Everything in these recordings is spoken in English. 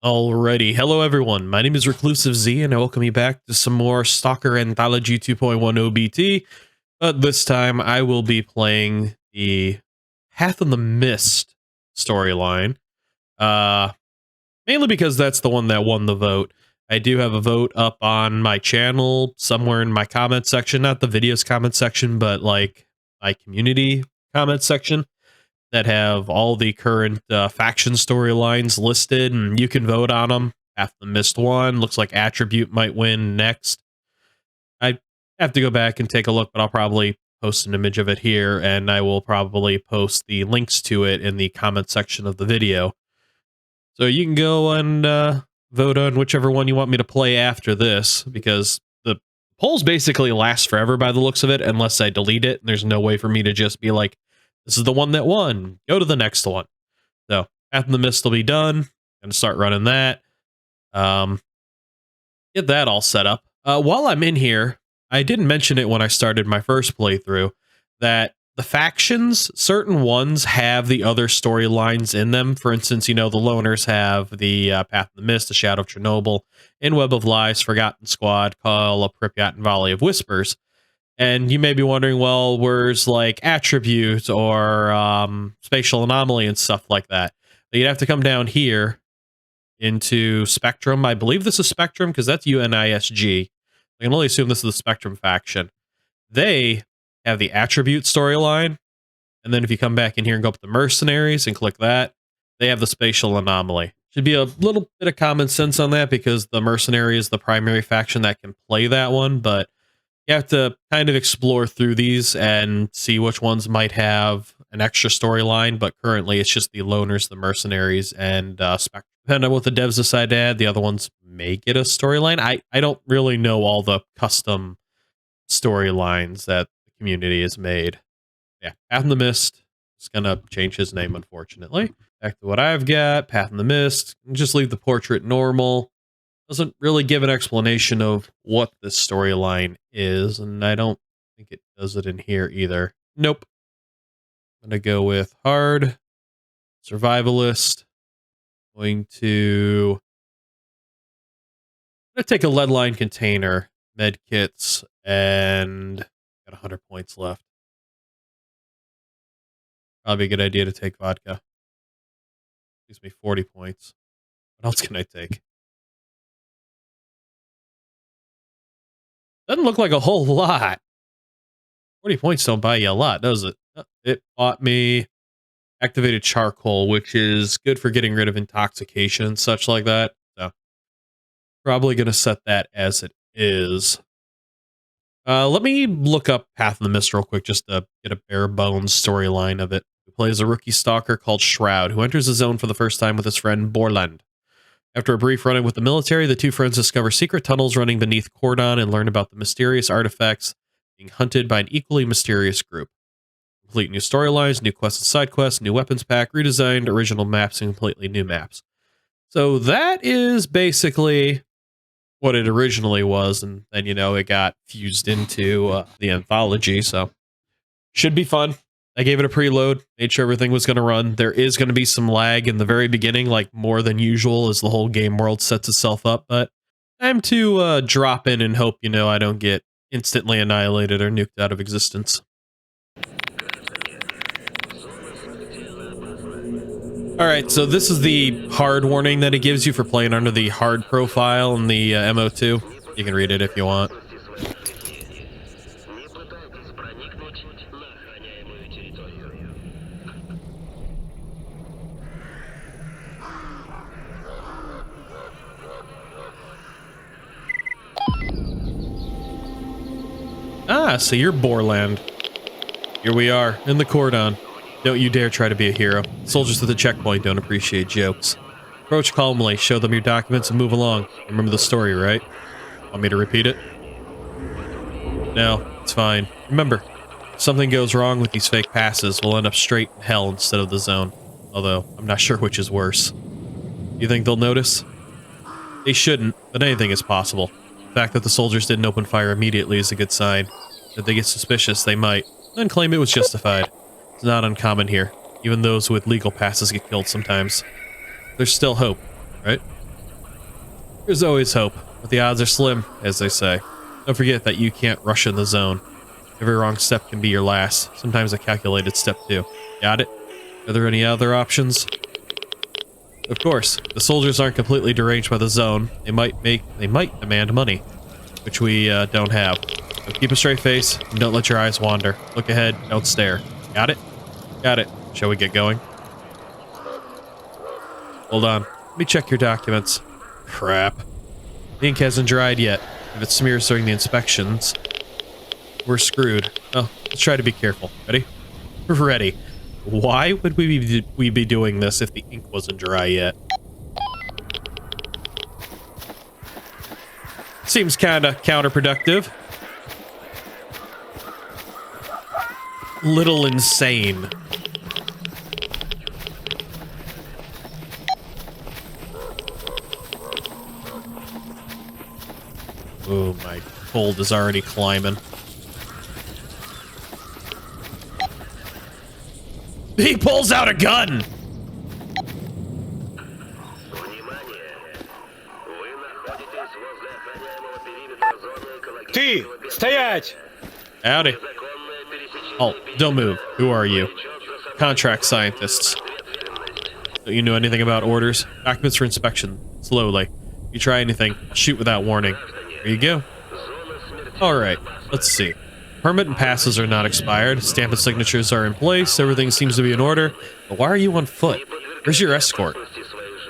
Alrighty, hello everyone, my name is ReclusiveZ and I welcome you back to some more Stalker Anthology 2.1 OBT, but this time I will be playing the Path of the Mist storyline, mainly because that's the one that won the vote. I do have a vote up on my channel, somewhere in my comment section, not the videos comment section, but like my community comment section, that have all the current faction storylines listed, and you can vote on them. Path of the Mist one looks like Attribute might win next. I have to go back and take a look, but I'll probably post an image of it here, and I will probably post the links to it in the comment section of the video. So you can go and vote on whichever one you want me to play after this, because the polls basically last forever by the looks of it, unless I delete it, and there's no way for me to just be like, this is the one that won, go to the next one. So Path of the Mist will be done. Gonna start running that. Get that all set up. While I'm in here, I didn't mention it when I started my first playthrough, that the factions, certain ones have the other storylines in them. For instance, you know, the Loners have the Path of the Mist, the Shadow of Chernobyl, In Web of Lies, Forgotten Squad, Call of Pripyat, and Volley of Whispers. And you may be wondering, well, where's like Attribute or Spatial Anomaly and stuff like that? But you'd have to come down here into Spectrum. I believe this is Spectrum because that's UNISG. I can only assume this is the Spectrum faction. They have the Attribute storyline. And then if you come back in here and go up to the Mercenaries and click that, they have the Spatial Anomaly. Should be a little bit of common sense on that because the Mercenary is the primary faction that can play that one, but you have to kind of explore through these and see which ones might have an extra storyline, but currently it's just the Loners, the Mercenaries, and Spectre. Depending on what the devs decide to add, the other ones may get a storyline. I don't really know all the custom storylines that the community has made. Yeah, Path of the Mist is going to change his name, unfortunately. Back to what I've got, Path of the Mist. Just leave the portrait normal. Doesn't really give an explanation of what this storyline is, and I don't think it does it in here either. Nope. I'm going to go with hard, survivalist. I'm going to take a lead line container, med kits, and got 100 points left. Probably a good idea to take vodka. Gives me 40 points. What else can I take? Doesn't look like a whole lot. 40 points don't buy you a lot, does it? It bought me activated charcoal, which is good for getting rid of intoxication and such like that. So probably going to set that as it is. Let me look up Path of the Mist real quick just to get a bare bones storyline of it. He plays a rookie stalker called Shroud, who enters the zone for the first time with his friend Borland. After a brief run-in with the military, the two friends discover secret tunnels running beneath Cordon and learn about the mysterious artifacts being hunted by an equally mysterious group. Complete new storylines, new quests and side quests, new weapons pack, redesigned original maps, and completely new maps. So that is basically what it originally was, and then, you know, it got fused into the anthology, so should be fun. I gave it a preload, made sure everything was going to run. There is going to be some lag in the very beginning, like more than usual as the whole game world sets itself up, but time to drop in and hope, you know, I don't get instantly annihilated or nuked out of existence. Alright, so this is the hard warning that it gives you for playing under the hard profile in the MO2. You can read it if you want. Ah, so you're Borland. Here we are, in the cordon. Don't you dare try to be a hero. Soldiers at the checkpoint don't appreciate jokes. Approach calmly, show them your documents, and move along. Remember the story, right? Want me to repeat it? No, it's fine. Remember, if something goes wrong with these fake passes, we'll end up straight in hell instead of the zone. Although, I'm not sure which is worse. You think they'll notice? They shouldn't, but anything is possible. The fact that the soldiers didn't open fire immediately is a good sign. If they get suspicious, they might, then claim it was justified. It's not uncommon here. Even those with legal passes get killed sometimes. There's still hope, right? There's always hope, but the odds are slim, as they say. Don't forget that you can't rush in the zone. Every wrong step can be your last, sometimes a calculated step too. Got it? Are there any other options? Of course, the soldiers aren't completely deranged by the zone. They might demand money, which we don't have. So keep a straight face and don't let your eyes wander. Look ahead, don't stare. Got it? Got it. Shall we get going? Hold on. Let me check your documents. Crap. The ink hasn't dried yet. If it smears during the inspections, we're screwed. Oh, let's try to be careful. Ready? Ready. Why would we be doing this if the ink wasn't dry yet? Seems kinda counterproductive. Little insane. Oh, my cold is already climbing. He pulls out a gun! Ты! Стоять! Howdy. Oh, don't move. Who are you? Contract scientists. Don't you know anything about orders? Documents for inspection. Slowly. If you try anything, shoot without warning. Here you go. Alright, let's see. Permit and passes are not expired. Stamp and signatures are in place. Everything seems to be in order. But why are you on foot? Where's your escort?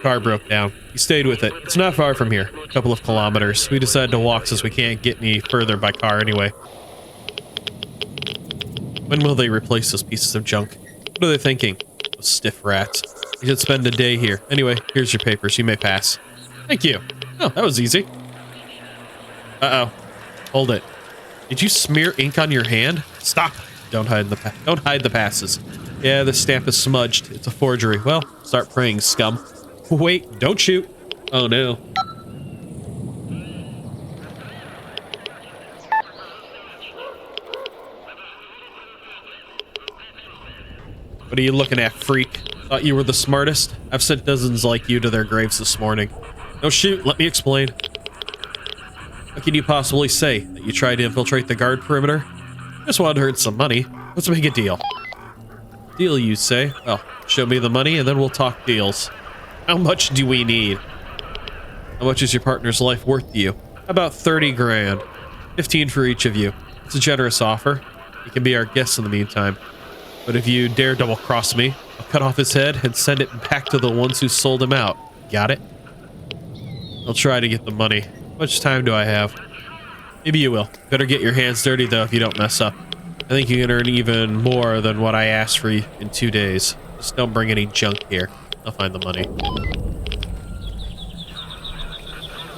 Car broke down. You stayed with it. It's not far from here. A couple of kilometers. We decided to walk since we can't get any further by car anyway. When will they replace those pieces of junk? What are they thinking? Those stiff rats. You should spend a day here. Anyway, here's your papers. You may pass. Thank you. Oh, that was easy. Uh-oh. Hold it. Did you smear ink on your hand? Stop. Don't hide the passes. Yeah, the stamp is smudged. It's a forgery. Well, start praying, scum. Wait, don't shoot. Oh no. What are you looking at, freak? Thought you were the smartest? I've sent dozens like you to their graves this morning. No shoot, let me explain. What can you possibly say? That you tried to infiltrate the guard perimeter? Just wanted to earn some money. Let's make a deal. Deal, you say? Well, show me the money and then we'll talk deals. How much do we need? How much is your partner's life worth to you? About 30 grand. 15 for each of you. It's a generous offer. You can be our guest in the meantime. But if you dare double-cross me, I'll cut off his head and send it back to the ones who sold him out. Got it? I'll try to get the money. How much time do I have? Maybe you will. Better get your hands dirty, though, if you don't mess up. I think you can earn even more than what I asked for you in 2 days. Just don't bring any junk here. I'll find the money.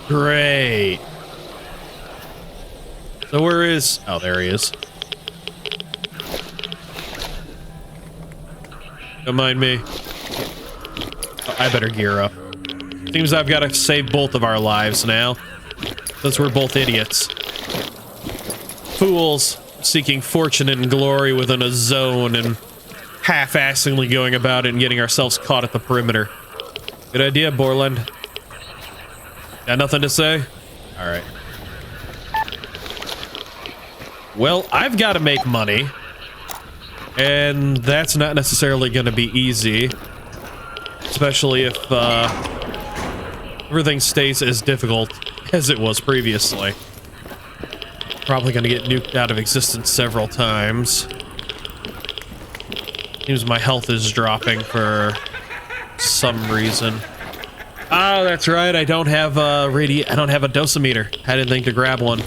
Great. So where is... Oh, there he is. Don't mind me. Oh, I better gear up. Seems I've got to save both of our lives now. Since we're both idiots. Fools seeking fortune and glory within a zone and half-assingly going about it and getting ourselves caught at the perimeter. Good idea, Borland. Got nothing to say? Alright. Well, I've got to make money. And that's not necessarily going to be easy. Especially if everything stays as difficult as it was previously. Probably going to get nuked out of existence several times. Seems my health is dropping for some reason. Oh, that's right. I don't have a dosimeter. I didn't think to grab one.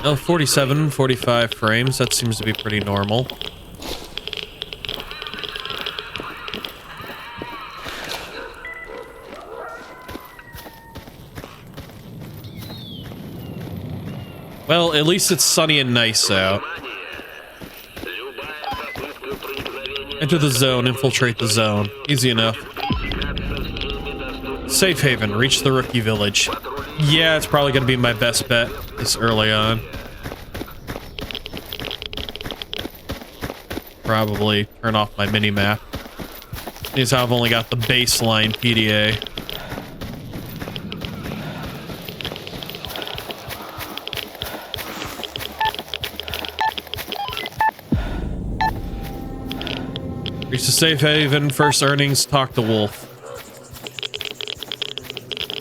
Oh, 47, 45 frames. That seems to be pretty normal. Well, at least it's sunny and nice out. Enter the zone, infiltrate the zone. Easy enough. Safe haven. Reach the rookie village. Yeah, it's probably going to be my best bet this early on. Probably turn off my mini-map. Seems how I've only got the baseline PDA. Reach the safe haven, first earnings, talk to Wolf.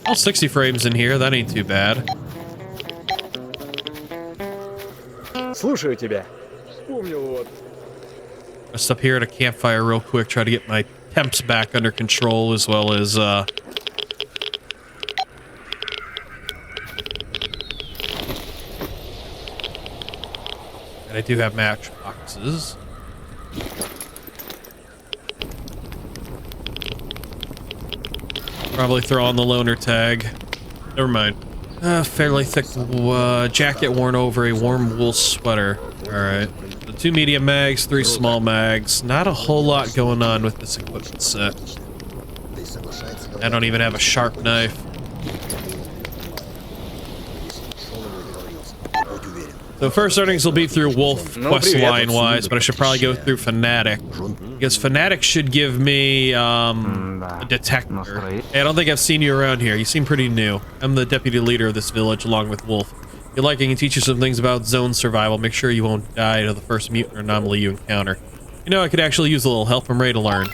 All 60 frames in here, that ain't too bad. Слушаю тебя. Вспомнил вот. Rest up here at a campfire real quick, try to get my temps back under control as well as, and I do have matchboxes. Probably throw on the loner tag. Never mind. Fairly thick jacket worn over a warm wool sweater. Alright. So 2 medium mags, 3 small mags. Not a whole lot going on with this equipment set. I don't even have a sharp knife. So first earnings will be through Wolf quest line wise, but I should probably go through Fanatic. Because Fanatic should give me a detector. Hey, I don't think I've seen you around here. You seem pretty new. I'm the deputy leader of this village along with Wolf. If you like, I can teach you some things about zone survival. Make sure you won't die to the first mutant or anomaly you encounter. You know, I could actually use a little help. I'm ready to learn.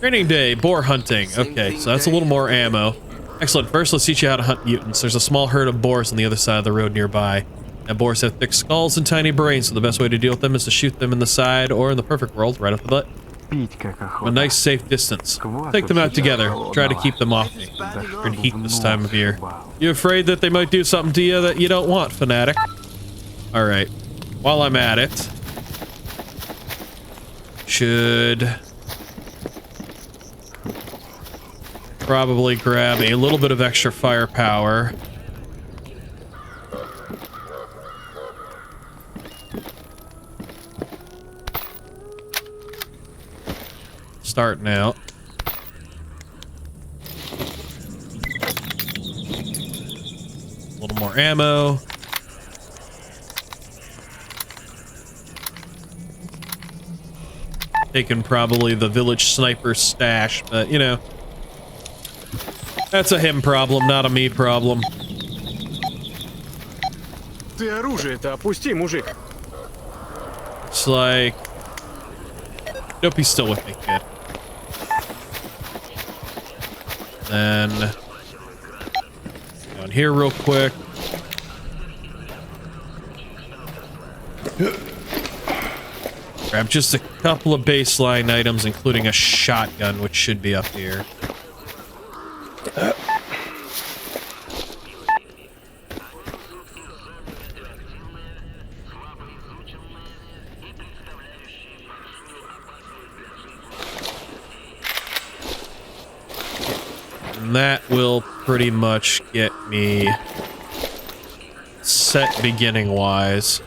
Training day, boar hunting. Okay, so that's a little more ammo. Excellent. First, let's teach you how to hunt mutants. There's a small herd of boars on the other side of the road nearby. And boars have thick skulls and tiny brains, so the best way to deal with them is to shoot them in the side, or in the perfect world, right up the butt. A nice safe distance. Take them out together. Try to keep them off me. Pretty heat this time of year. You afraid that they might do something to you that you don't want, Fanatic? Alright. While I'm at it, should probably grab a little bit of extra firepower. Starting out. A little more ammo. Taking probably the village sniper stash, but you know, that's a him problem, not a me problem. Ты оружие-то опусти, мужик. It's like, nope, he's still with me, kid. Then down here real quick. Grab just a couple of baseline items, including a shotgun, which should be up here. And that will pretty much get me set beginning-wise.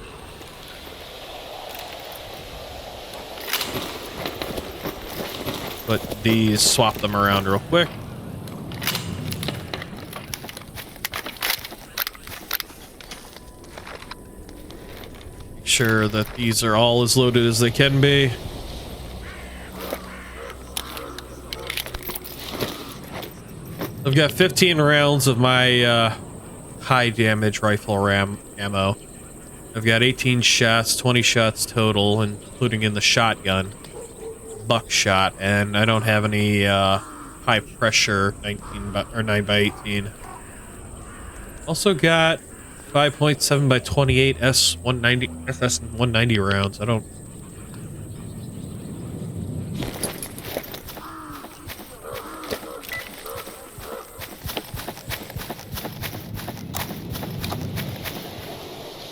Put these, swap them around real quick. Make sure that these are all as loaded as they can be. I've got 15 rounds of my high damage rifle ammo. I've got 18 shots, 20 shots total, including in the shotgun. Buckshot, and I don't have any high pressure 9x18. Also got 5.7x28 S190 SS190 rounds. I don't.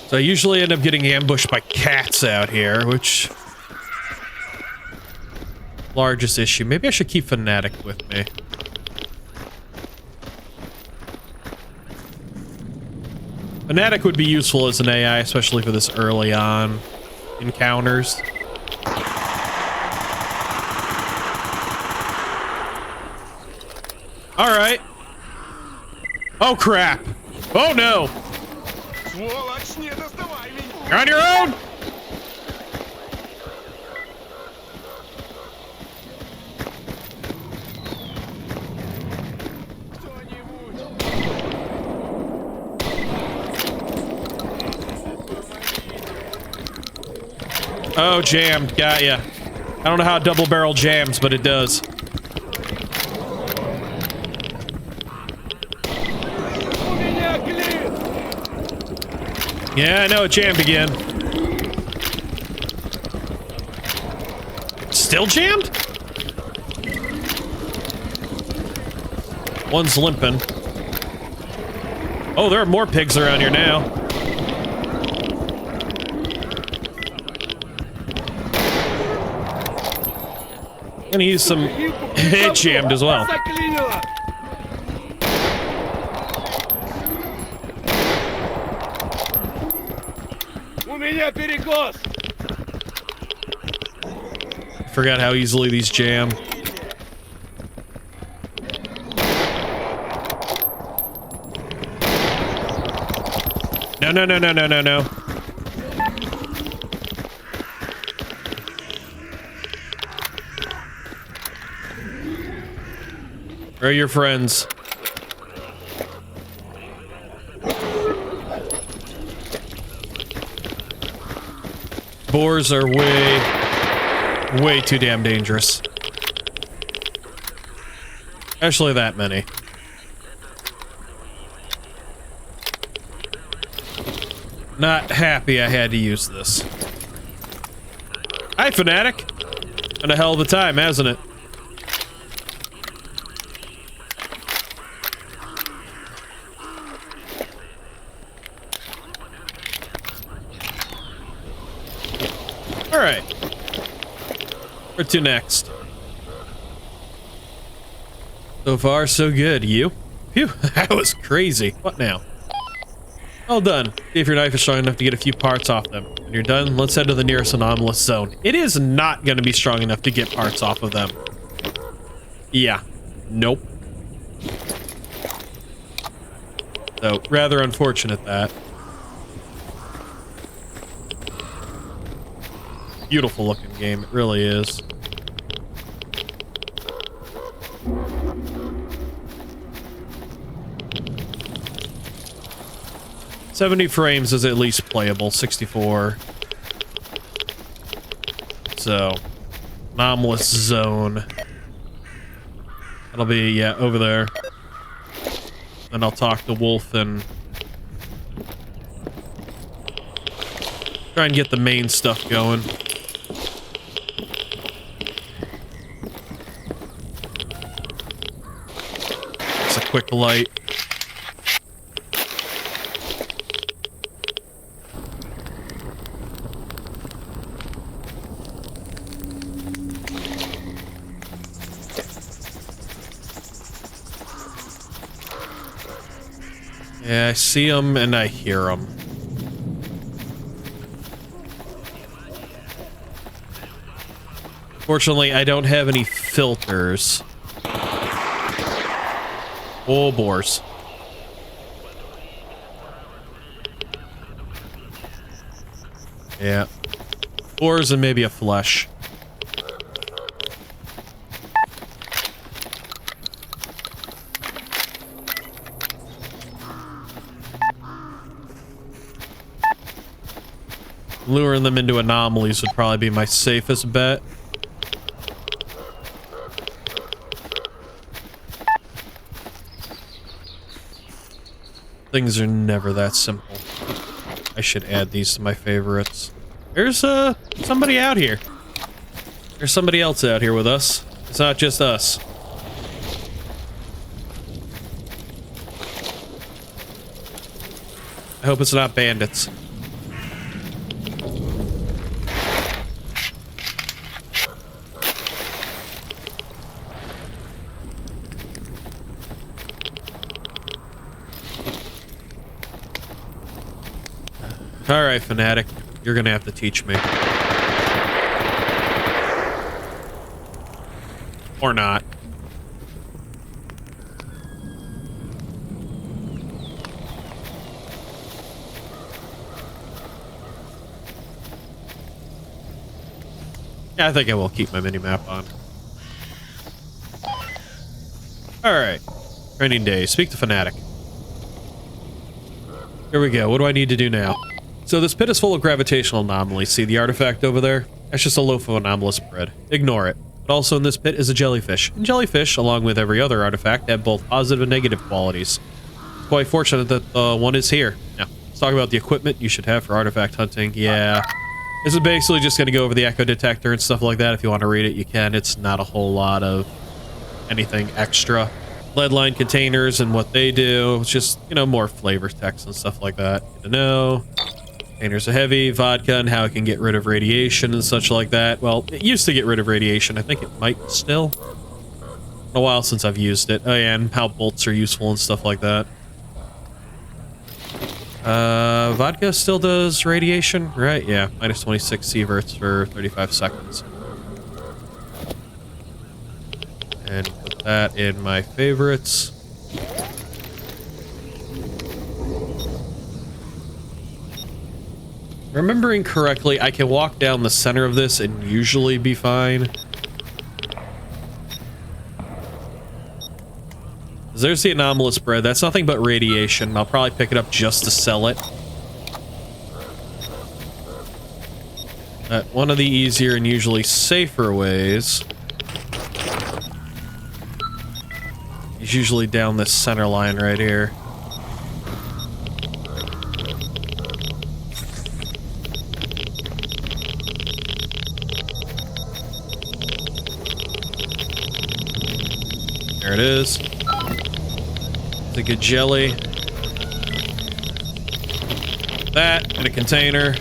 So I usually end up getting ambushed by cats out here, which largest issue. Maybe I should keep Fanatic with me. Fanatic would be useful as an AI, especially for this early on encounters. All right. Oh, crap. Oh, no. You're on your own. Oh, jammed. Got ya. I don't know how a double barrel jams, but it does. Yeah, I know it jammed again. Still jammed? One's limping. Oh, there are more pigs around here now. Gonna use some head jammed as well. Forgot how easily these jam. No, no, no, no, no, no, no. Where are your friends? Boars are way too damn dangerous. Especially that many. Not happy I had to use this. Hi, Fanatic. Been a hell of a time, hasn't it? Alright. Where to next? So far, so good. You? Phew, that was crazy. What now? All done. See if your knife is strong enough to get a few parts off them. When you're done, let's head to the nearest anomalous zone. It is not going to be strong enough to get parts off of them. Yeah. Nope. So, rather unfortunate that. Beautiful looking game, it really is. "70 frames is at least playable, 64. So, anomalous zone. That'll be, yeah, over there. Then I'll talk to Wolf and try and get the main stuff going. It's a quick light. Yeah, I see them and I hear them. Fortunately, I don't have any filters. Oh, boars. Yeah. Boars and maybe a flesh. Luring them into anomalies would probably be my safest bet. Things are never that simple. I should add these to my favorites. There's somebody out here. There's somebody else out here with us. It's not just us. I hope it's not bandits. Alright, Fanatic. You're gonna have to teach me. Or not. Yeah, I think I will keep my mini-map on. Alright. Training day. Speak to Fanatic. Here we go. What do I need to do now? So this pit is full of gravitational anomalies. See the artifact over there? That's just a loaf of anomalous bread. Ignore it. But also in this pit is a jellyfish. And jellyfish, along with every other artifact, have both positive and negative qualities. Quite fortunate that one is here. Now, let's talk about the equipment you should have for artifact hunting. Yeah. This is basically just going to go over the echo detector and stuff like that. If you want to read it, you can. It's not a whole lot of anything extra. Lead line containers and what they do. It's just, you know, more flavor text and stuff like that. Good to know. Containers of heavy, vodka, and how it can get rid of radiation and such like that. Well, it used to get rid of radiation. I think it might still. Been a while since I've used it. Oh yeah, and how bolts are useful and stuff like that. Vodka still does radiation, right? Yeah, minus 26 sieverts for 35 seconds. And put that in my favorites. Remembering correctly, I can walk down the center of this and usually be fine. There's the anomalous bread. That's nothing but radiation. I'll probably pick it up just to sell it. One of the easier and usually safer ways is usually down this center line right here. There it is. It's a good jelly. That in a container.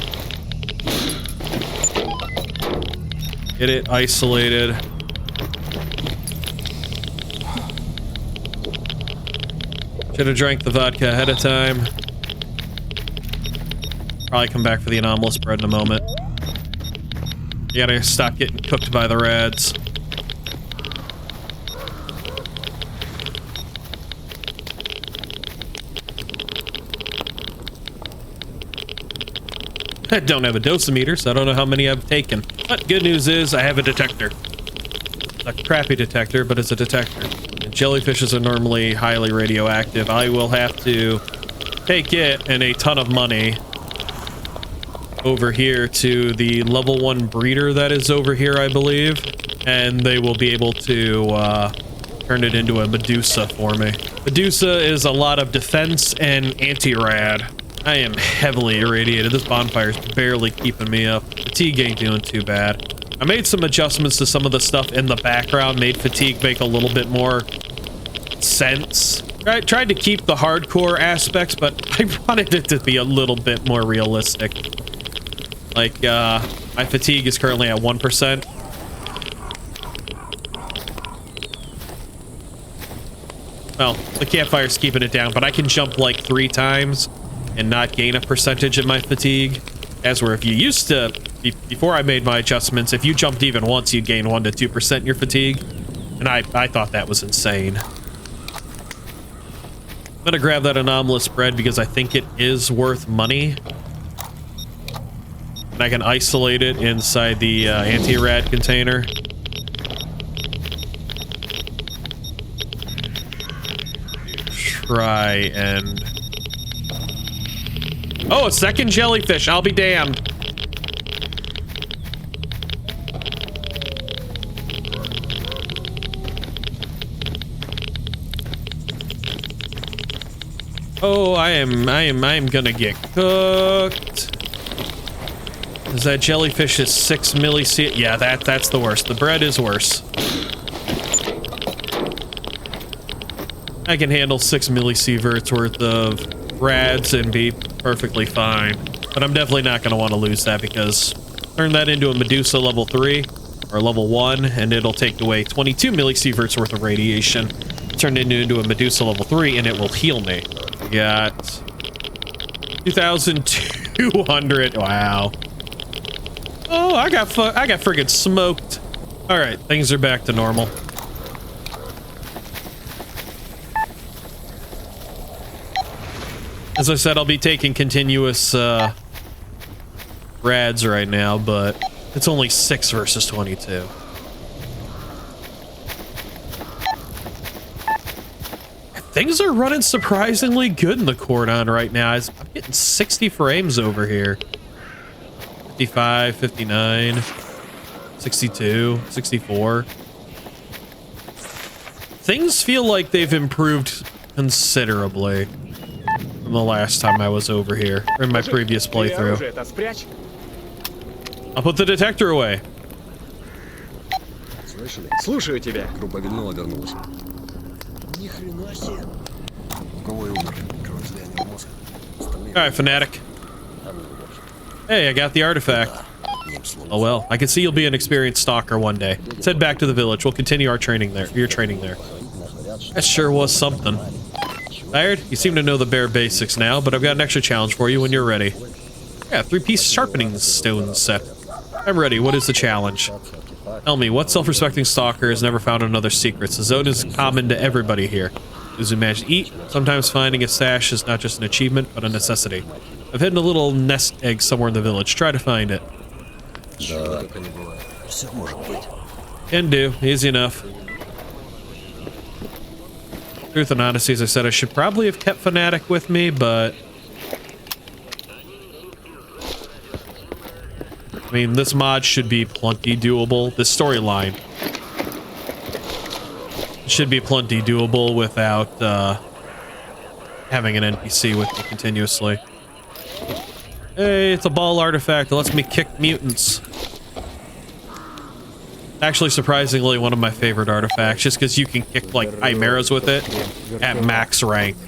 Get it isolated. Should have drank the vodka ahead of time. Probably come back for the anomalous bread in a moment. You gotta stop getting cooked by the rads. I don't have a dosimeter, so I don't know how many I've taken. But good news is I have a detector. It's a crappy detector, but it's a detector. And jellyfishes are normally highly radioactive. I will have to take it and a ton of money over here to the level 1 breeder that is over here, I believe. And they will be able to turn it into a Medusa for me. Medusa is a lot of defense and anti-rad. I am heavily irradiated. This bonfire's barely keeping me up. Fatigue ain't doing too bad. I made some adjustments to some of the stuff in the background, made fatigue make a little bit more sense. I tried to keep the hardcore aspects, but I wanted it to be a little bit more realistic. Like, my fatigue is currently at 1%. Well, the campfire's keeping it down, but I can jump like 3 times and not gain a percentage in my fatigue. As where if you used to, before I made my adjustments, if you jumped even once, you'd gain 1 to 2% in your fatigue. And I thought that was insane. I'm gonna grab that anomalous bread because I think it is worth money. And I can isolate it inside the anti-rad container. Try and... Oh, a second jellyfish. I'll be damned. Oh, I am gonna get cooked. Is that jellyfish is 6 millisieverts? Yeah, that's the worst. The bread is worse. I can handle 6 millisieverts worth of rads and be perfectly fine. But I'm definitely not going to want to lose that because turn that into a Medusa level 3 or level 1 and it'll take away 22 millisieverts worth of radiation. Turn it into a Medusa level 3 and it will heal me. We got 2,200. Wow. Oh, I got friggin' smoked. All right, things are back to normal. As I said, I'll be taking continuous rads right now, but It's only 6 versus 22. Things are running surprisingly good in the cordon right now. I'm getting 60 frames over here. 55, 59, 62, 64. Things feel like they've improved considerably from the last time I was over here, or in my previous playthrough. I'll put the detector away. Слушаю тебя. Группа Вильнова вернулась. Ни хрена себе. У кого и умер? Кровь зрения в мозг. Alright, fanatic. Hey, I got the artifact. Oh well, I can see you'll be an experienced stalker one day. Let's head back to the village. We'll continue our training there. Your training there. That sure was something. Tired? You seem to know the bare basics now, but I've got an extra challenge for you when you're ready. Yeah, 3-piece sharpening stone set. I'm ready. What is the challenge? Tell me, what self-respecting stalker has never found another secrets? The zone is common to everybody here. Those who manage to eat, sometimes finding a stash is not just an achievement, but a necessity. I've hidden a little nest egg somewhere in the village. Try to find it. Can do. Easy enough. Truth and honesty, as I said, I should probably have kept Fanatic with me, but... I mean, this mod should be plenty doable. This storyline should be plenty doable without having an NPC with me continuously. Hey, it's a ball artifact that lets me kick mutants. Actually, surprisingly, one of my favorite artifacts, just because you can kick, like, chimeras with it at max rank.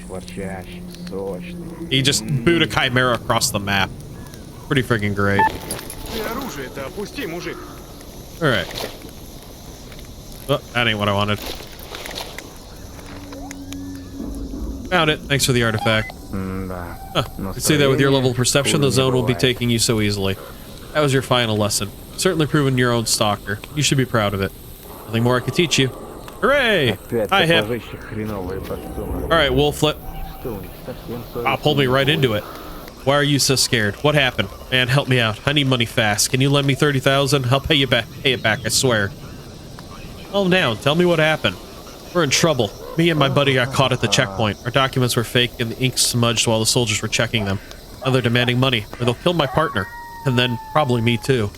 You just boot a chimera across the map. Pretty freaking great. Alright. Oh, that ain't what I wanted. Found it. Thanks for the artifact. Huh. You can see that with your level of perception, the zone will be taking you so easily. That was your final lesson. Certainly proven your own stalker. You should be proud of it. Nothing more I could teach you. Hooray! Hi, Hip. Alright, Wolflet. Pulled me right into it. Why are you so scared? What happened? Man, help me out. I need money fast. Can you lend me 30,000? I'll pay you back. Pay it back, I swear. Calm down. Tell me what happened. We're in trouble. Me and my buddy got caught at the checkpoint. Our documents were fake and the ink smudged while the soldiers were checking them. Now they're demanding money, or they'll kill my partner. And then probably me too.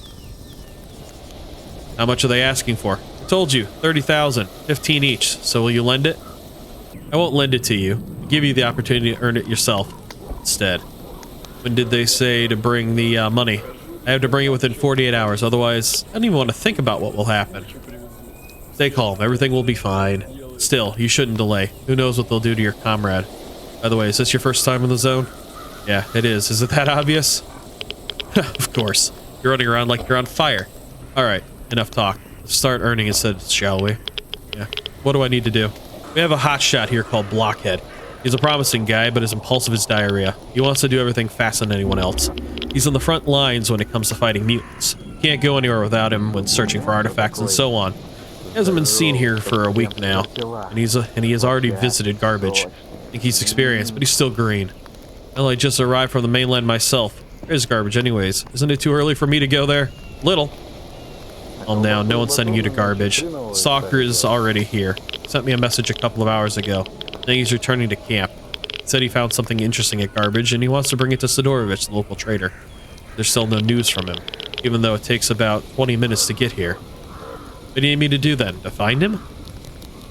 How much are they asking for? I told you, 30,000, 15 each. So will you lend it? I won't lend it to you. I'll give you the opportunity to earn it yourself instead. When did they say to bring the money? I have to bring it within 48 hours, otherwise I don't even want to think about what will happen. Stay calm, everything will be fine. Still, you shouldn't delay. Who knows what they'll do to your comrade. By the way, is this your first time in the zone? Yeah, it is. Is it that obvious? Of course. You're running around like you're on fire. Alright, enough talk. Let's start earning instead, shall we? Yeah. What do I need to do? We have a hotshot here called Blockhead. He's a promising guy, but as impulsive as diarrhea. He wants to do everything faster than anyone else. He's on the front lines when it comes to fighting mutants. You can't go anywhere without him when searching for artifacts and so on. He hasn't been seen here for a week now, and he has already visited garbage. I think he's experienced, but he's still green. Well, I just arrived from the mainland myself. There's garbage anyways. Isn't it too early for me to go there? Little. Calm down, no one's sending you to garbage. Stalker is already here. Sent me a message a couple of hours ago. Now he's returning to camp. He said he found something interesting at garbage, and he wants to bring it to Sidorovich, the local trader. There's still no news from him, even though it takes about 20 minutes to get here. What do you need me to do then? To find him?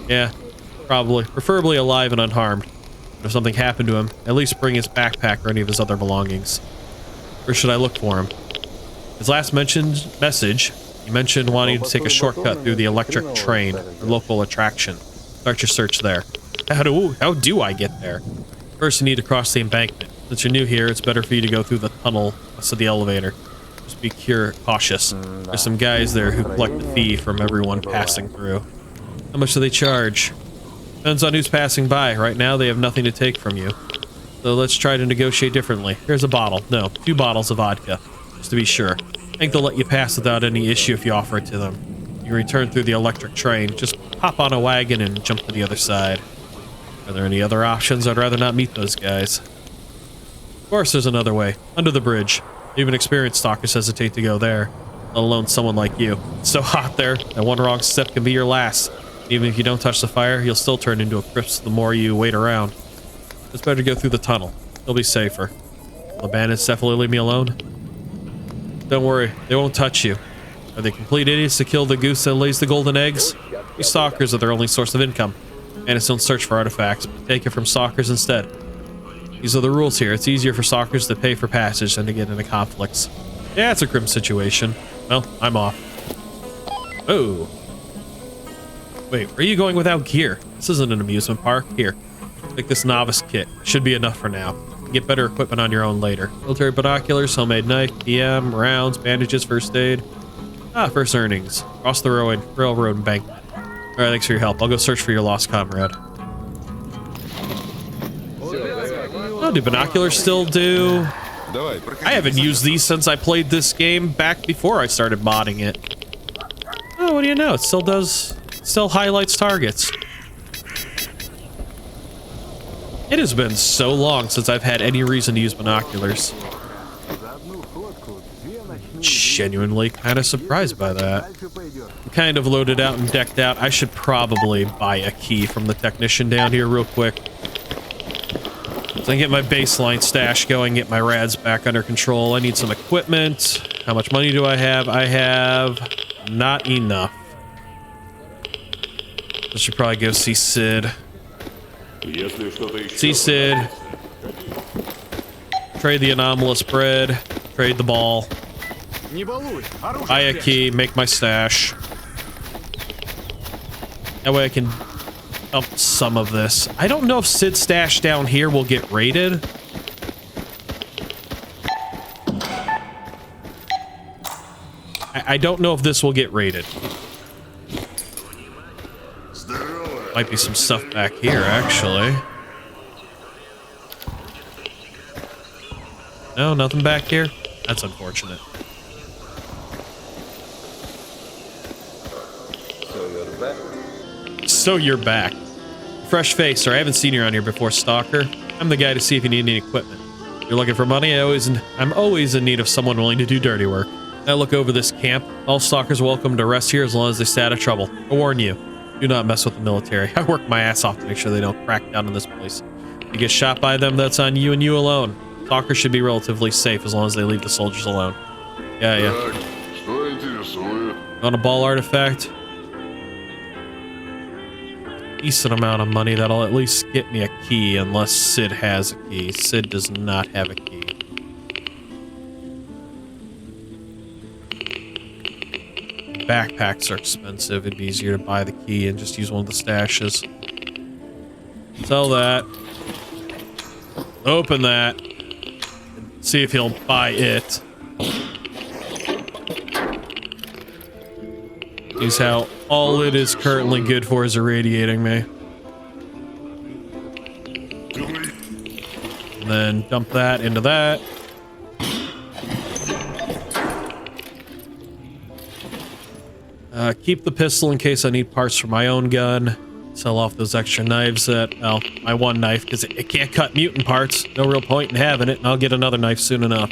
Yeah, probably. Preferably alive and unharmed. But if something happened to him, at least bring his backpack or any of his other belongings. Where should I look for him? His last mentioned message, he mentioned wanting to take a shortcut through the electric train, the local attraction. Start your search there. How do I get there? First, you need to cross the embankment. Since you're new here, it's better for you to go through the tunnel instead of the elevator. Just be cautious. There's some guys there who collect the fee from everyone passing through. How much do they charge? Depends on who's passing by. Right now, they have nothing to take from you. So let's try to negotiate differently. Here's a bottle. No, 2 bottles of vodka. Just to be sure. I think they'll let you pass without any issue if you offer it to them. You can return through the electric train. Just hop on a wagon and jump to the other side. Are there any other options? I'd rather not meet those guys. Of course there's another way. Under the bridge. Even experienced stalkers hesitate to go there. let alone someone like you. It's so hot there, and one wrong step can be your last. Even if you don't touch the fire, you'll still turn into a crisp the more you wait around. It's better to go through the tunnel. It'll be safer. Will the bandits definitely leave me alone? Don't worry, they won't touch you. Are they complete idiots to kill the goose that lays the golden eggs? These stalkers are their only source of income. Bandits don't search for artifacts, but take it from stalkers instead. These are the rules here. It's easier for stalkers to pay for passage than to get into conflicts. Yeah, it's a grim situation. Well, I'm off. Oh. Wait, where are you going without gear? This isn't an amusement park. Here, take this novice kit. Should be enough for now. Get better equipment on your own later. Military binoculars, homemade knife, PM, rounds, bandages, first aid. Ah, first earnings. Cross the railroad embankment. All right, thanks for your help. I'll go search for your lost comrade. Oh, do binoculars still do? I haven't used these since I played this game back before I started modding it. Oh, what do you know? It still highlights targets. It has been so long since I've had any reason to use binoculars. Genuinely kind of surprised by that. I'm kind of loaded out and decked out. I should probably buy a key from the technician down here real quick. So I can get my baseline stash going, get my rads back under control. I need some equipment. How much money do I have? I have not enough. I should probably go see Sid. See Sid. Trade the anomalous bread. Trade the ball. Buy a key, make my stash. That way I can dump some of this. I don't know if Sid's stash down here will get raided. I don't know if this will get raided. Might be some stuff back here, actually. No, nothing back here? That's unfortunate. So you're back. Fresh face, sir. I haven't seen you around here before, Stalker. I'm the guy to see if you need any equipment. You're looking for money? I'm always in need of someone willing to do dirty work. Now look over this camp. All stalkers are welcome to rest here as long as they stay out of trouble. I warn you, do not mess with the military. I work my ass off to make sure they don't crack down on this place. If you get shot by them, that's on you and you alone. Stalkers should be relatively safe as long as they leave the soldiers alone. Yeah. On a ball artifact? Decent amount of money that'll at least get me a key, unless Sid has a key. Sid does not have a key. Backpacks are expensive. It'd be easier to buy the key and just use one of the stashes. Sell that. Open that. See if he'll buy it. Is how all it is currently good for is irradiating me. And then dump that into that. Keep the pistol in case I need parts for my own gun. Sell off those extra knives that, well, my one knife, because it can't cut mutant parts. No real point in having it, and I'll get another knife soon enough.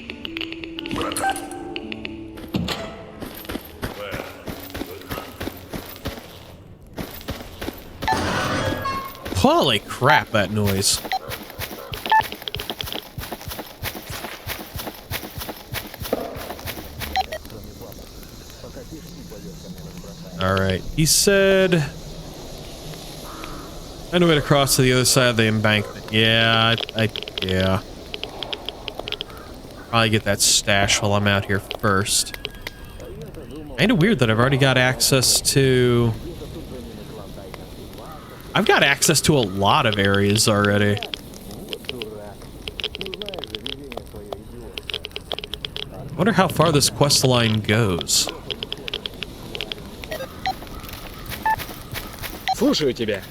Holy crap, that noise. Alright, he said... Find a way to cross to the other side of the embankment. Yeah, yeah. Probably get that stash while I'm out here first. Kinda weird that I've already got access to... I've got access to a lot of areas already. I wonder how far this quest line goes. Слушаю тебя.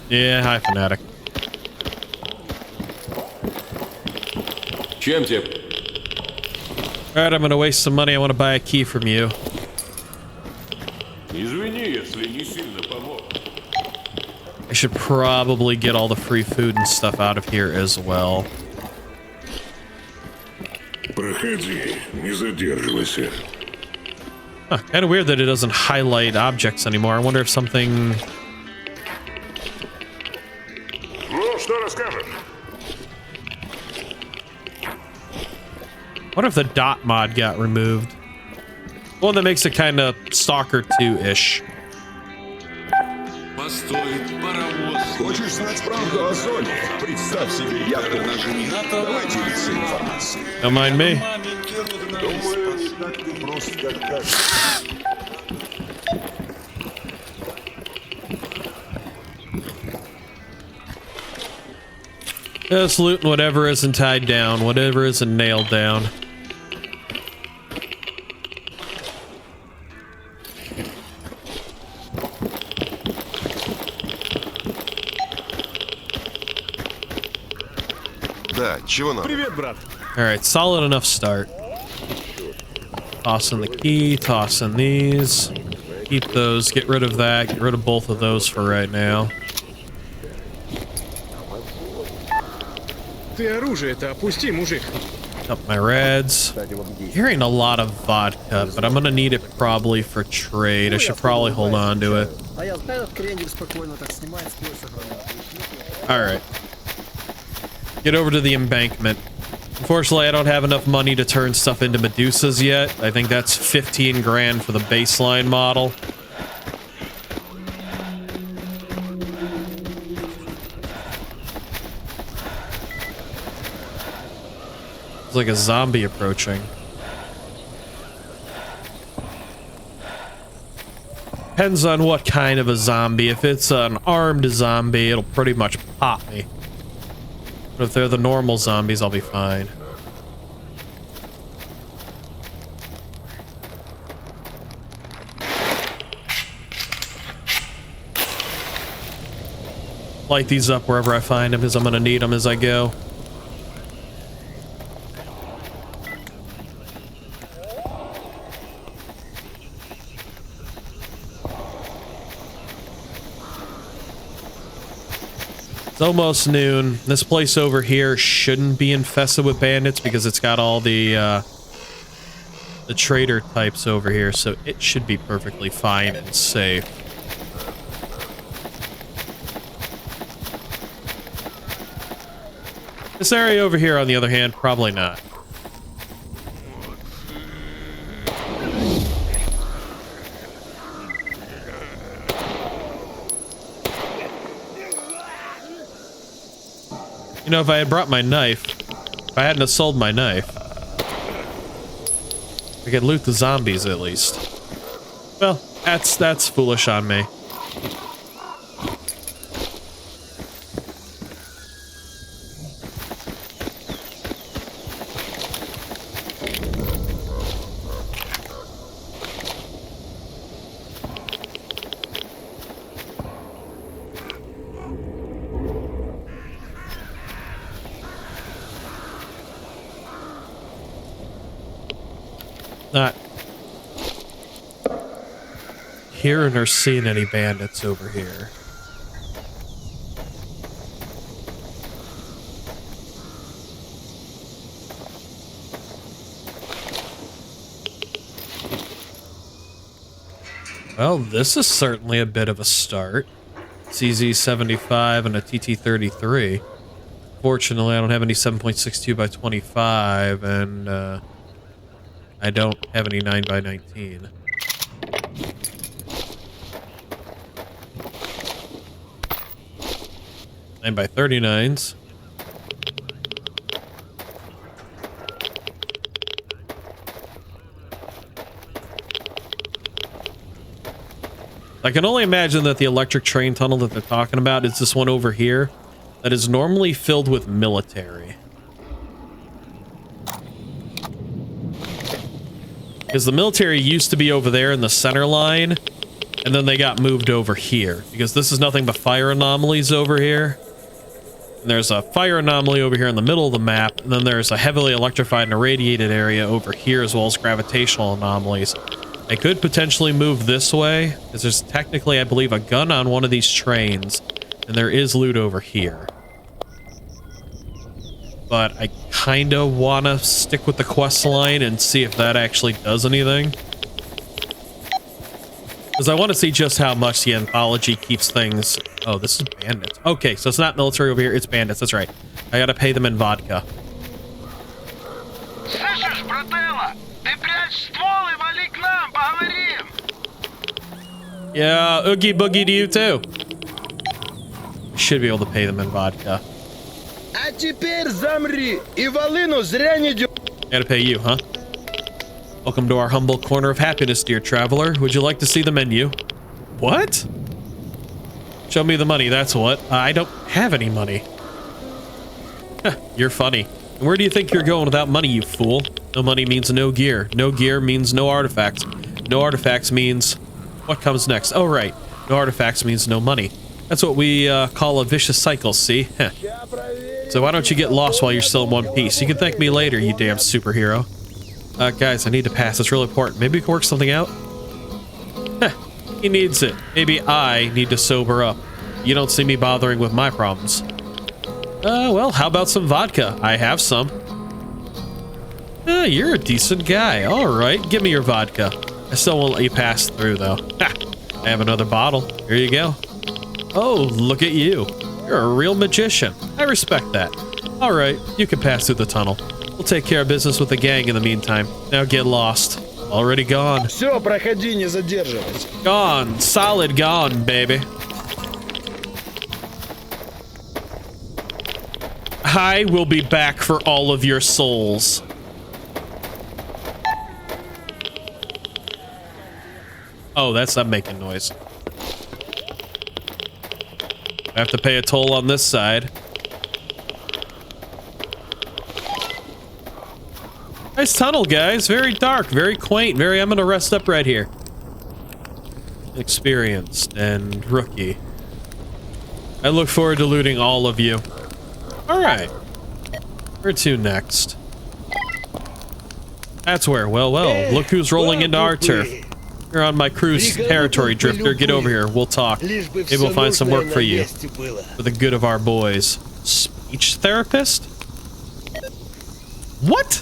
Yeah, hi, Fanatic. Alright, I'm gonna waste some money. I want to buy a key from you. I should probably get all the free food and stuff out of here as well. Проходи, не задерживайся. Huh, kind of weird that it doesn't highlight objects anymore. I wonder if something... Ну, что расскажешь? What if the dot mod got removed? One that makes it kind of Stalker 2-ish. Постой, паровоз. Хочешь знать правду о зоне? Представь себе яхту. Давай делиться информацией. Don't mind me. Думаю, не так ты прост, как кажется. Just looting whatever isn't tied down, whatever isn't nailed down. Да, чего надо? Привет, брат. Alright, solid enough start. Tossing the key, tossing these. Keep those, get rid of that, get rid of both of those for right now. Ты оружие-то опусти, мужик. Up my reds. Hearing a lot of vodka, but I'm gonna need it probably for trade. I should probably hold on to it. Alright. Get over to the embankment. Unfortunately, I don't have enough money to turn stuff into Medusas yet. I think that's 15 grand for the baseline model. It's like a zombie approaching. Depends on what kind of a zombie. If it's an armed zombie, it'll pretty much pop me. But if they're the normal zombies, I'll be fine. Light these up wherever I find them, because I'm gonna need them as I go. It's almost noon. This place over here shouldn't be infested with bandits because it's got all the trader types over here, so it should be perfectly fine and safe. This area over here, on the other hand, probably not. You know, if I had brought my knife, if I hadn't have sold my knife, I could loot the zombies at least. Well, that's foolish on me. Not hearing or seeing any bandits over here. Well, this is certainly a bit of a start. CZ75 and a TT33. Fortunately, I don't have any 7.62 by 25, and I don't have any 9 by 19. Nine by 39s. I can only imagine that the electric train tunnel that they're talking about is this one over here that is normally filled with military. Because the military used to be over there in the center line, and then they got moved over here. Because this is nothing but fire anomalies over here. And there's a fire anomaly over here in the middle of the map, and then there's a heavily electrified and irradiated area over here, as well as gravitational anomalies. I could potentially move this way, because there's technically, I believe, a gun on one of these trains, and there is loot over here. But I kind of want to stick with the quest line and see if that actually does anything. Because I want to see just how much the anthology keeps things. Oh, this is bandits. Okay, so it's not military over here. It's bandits. That's right. I got to pay them in vodka. Слышишь, брателло? Ты прячь ствол и вали к нам, поговорим. Yeah, oogie boogie to you too. Should be able to pay them in vodka. А теперь замри и волыну зря не дё... Gotta pay you, huh? Welcome to our humble corner of happiness, dear traveler. Would you like to see the menu? What? Show me the money, that's what. I don't have any money. You're funny. And where do you think you're going without money, you fool? No money means no gear. No gear means no artifacts. No artifacts means... What comes next? Oh, right. No artifacts means no money. That's what we call a vicious cycle, see? So why don't you get lost while you're still in one piece? You can thank me later, you damn superhero. Guys, I need to pass. It's really important. Maybe we can work something out? He needs it. Maybe I need to sober up. You don't see me bothering with my problems. Well, how about some vodka? I have some. You're a decent guy. All right, give me your vodka. I still won't let you pass through, though. Ha! I have another bottle. Here you go. Oh, look at you. You're a real magician. I respect that. All right, you can pass through the tunnel. We'll take care of business with the gang in the meantime. Now get lost. Already gone. Все, проходи, не задерживайся. Gone. Solid gone, baby. I will be back for all of your souls. Oh, that's not making noise. I have to pay a toll on this side. Nice tunnel, guys. Very dark, very quaint, very... I'm gonna rest up right here. Experienced and rookie. I look forward to looting all of you. Alright. Where to next? That's where. Well, look who's rolling into our turf. You're on my cruise territory, Drifter. Get over here. We'll talk. Maybe we'll find some work for you. For the good of our boys. Speech therapist? What?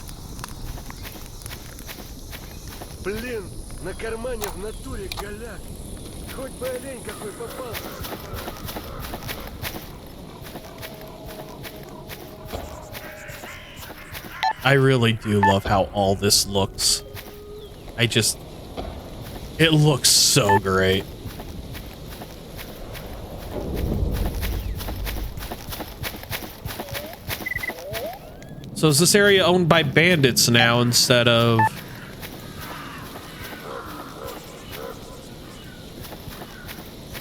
Блин, на кармане в натуре голяк. Хоть бы олень какой попался. I really do love how all this looks. It looks so great. So is this area owned by bandits now instead of...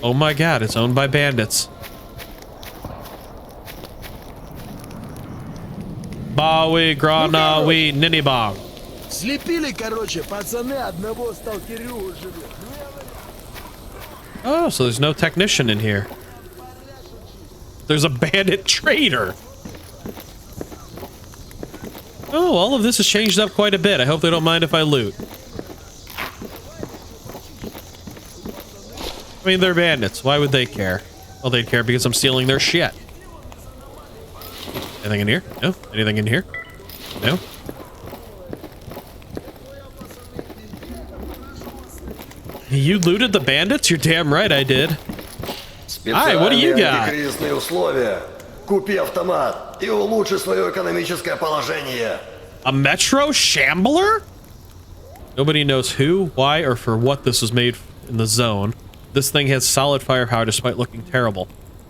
Oh my god, it's owned by bandits. Bawi, Granawi, Ninibong. Слепили, короче, пацаны, одного сталкерю живет. Oh, so there's no technician in here. There's a bandit trader. Oh, all of this has changed up quite a bit. I hope they don't mind if I loot. I mean, they're bandits. Why would they care? Well, they'd care because I'm stealing their shit. Anything in here? No? Anything in here? No? You looted the bandits? You're damn right I did. Hi, what do you got? Кризисные условия. Купи автомат и улучши свое экономическое положение. A Metro Shambler? Nobody knows who, why, or for what this was made in the zone. This thing has solid firepower despite looking terrible.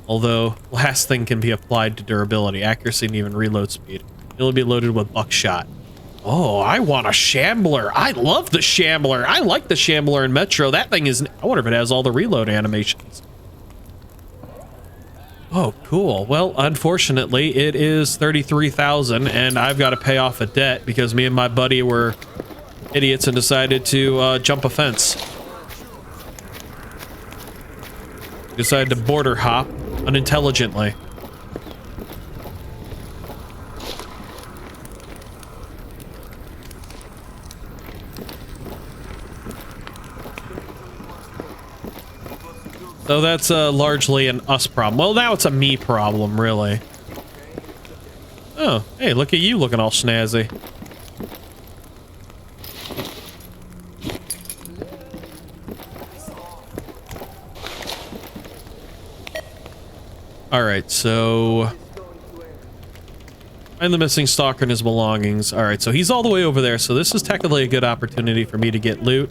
Although, last thing can be applied to durability, accuracy, and even reload speed. It'll be loaded with buckshot. Oh, I want a Shambler. I love the Shambler. I like the Shambler in Metro. That thing is... I wonder if it has all the reload animations. Oh, cool. Well, unfortunately, it is 33,000, and I've got to pay off a debt because me and my buddy were idiots and decided to jump a fence. Decided to border hop unintelligently. So that's largely an us problem. Well, now it's a me problem, really. Oh, hey, look at you looking all snazzy. All right, so find the missing stalker and his belongings. All right, so he's all the way over there. So this is technically a good opportunity for me to get loot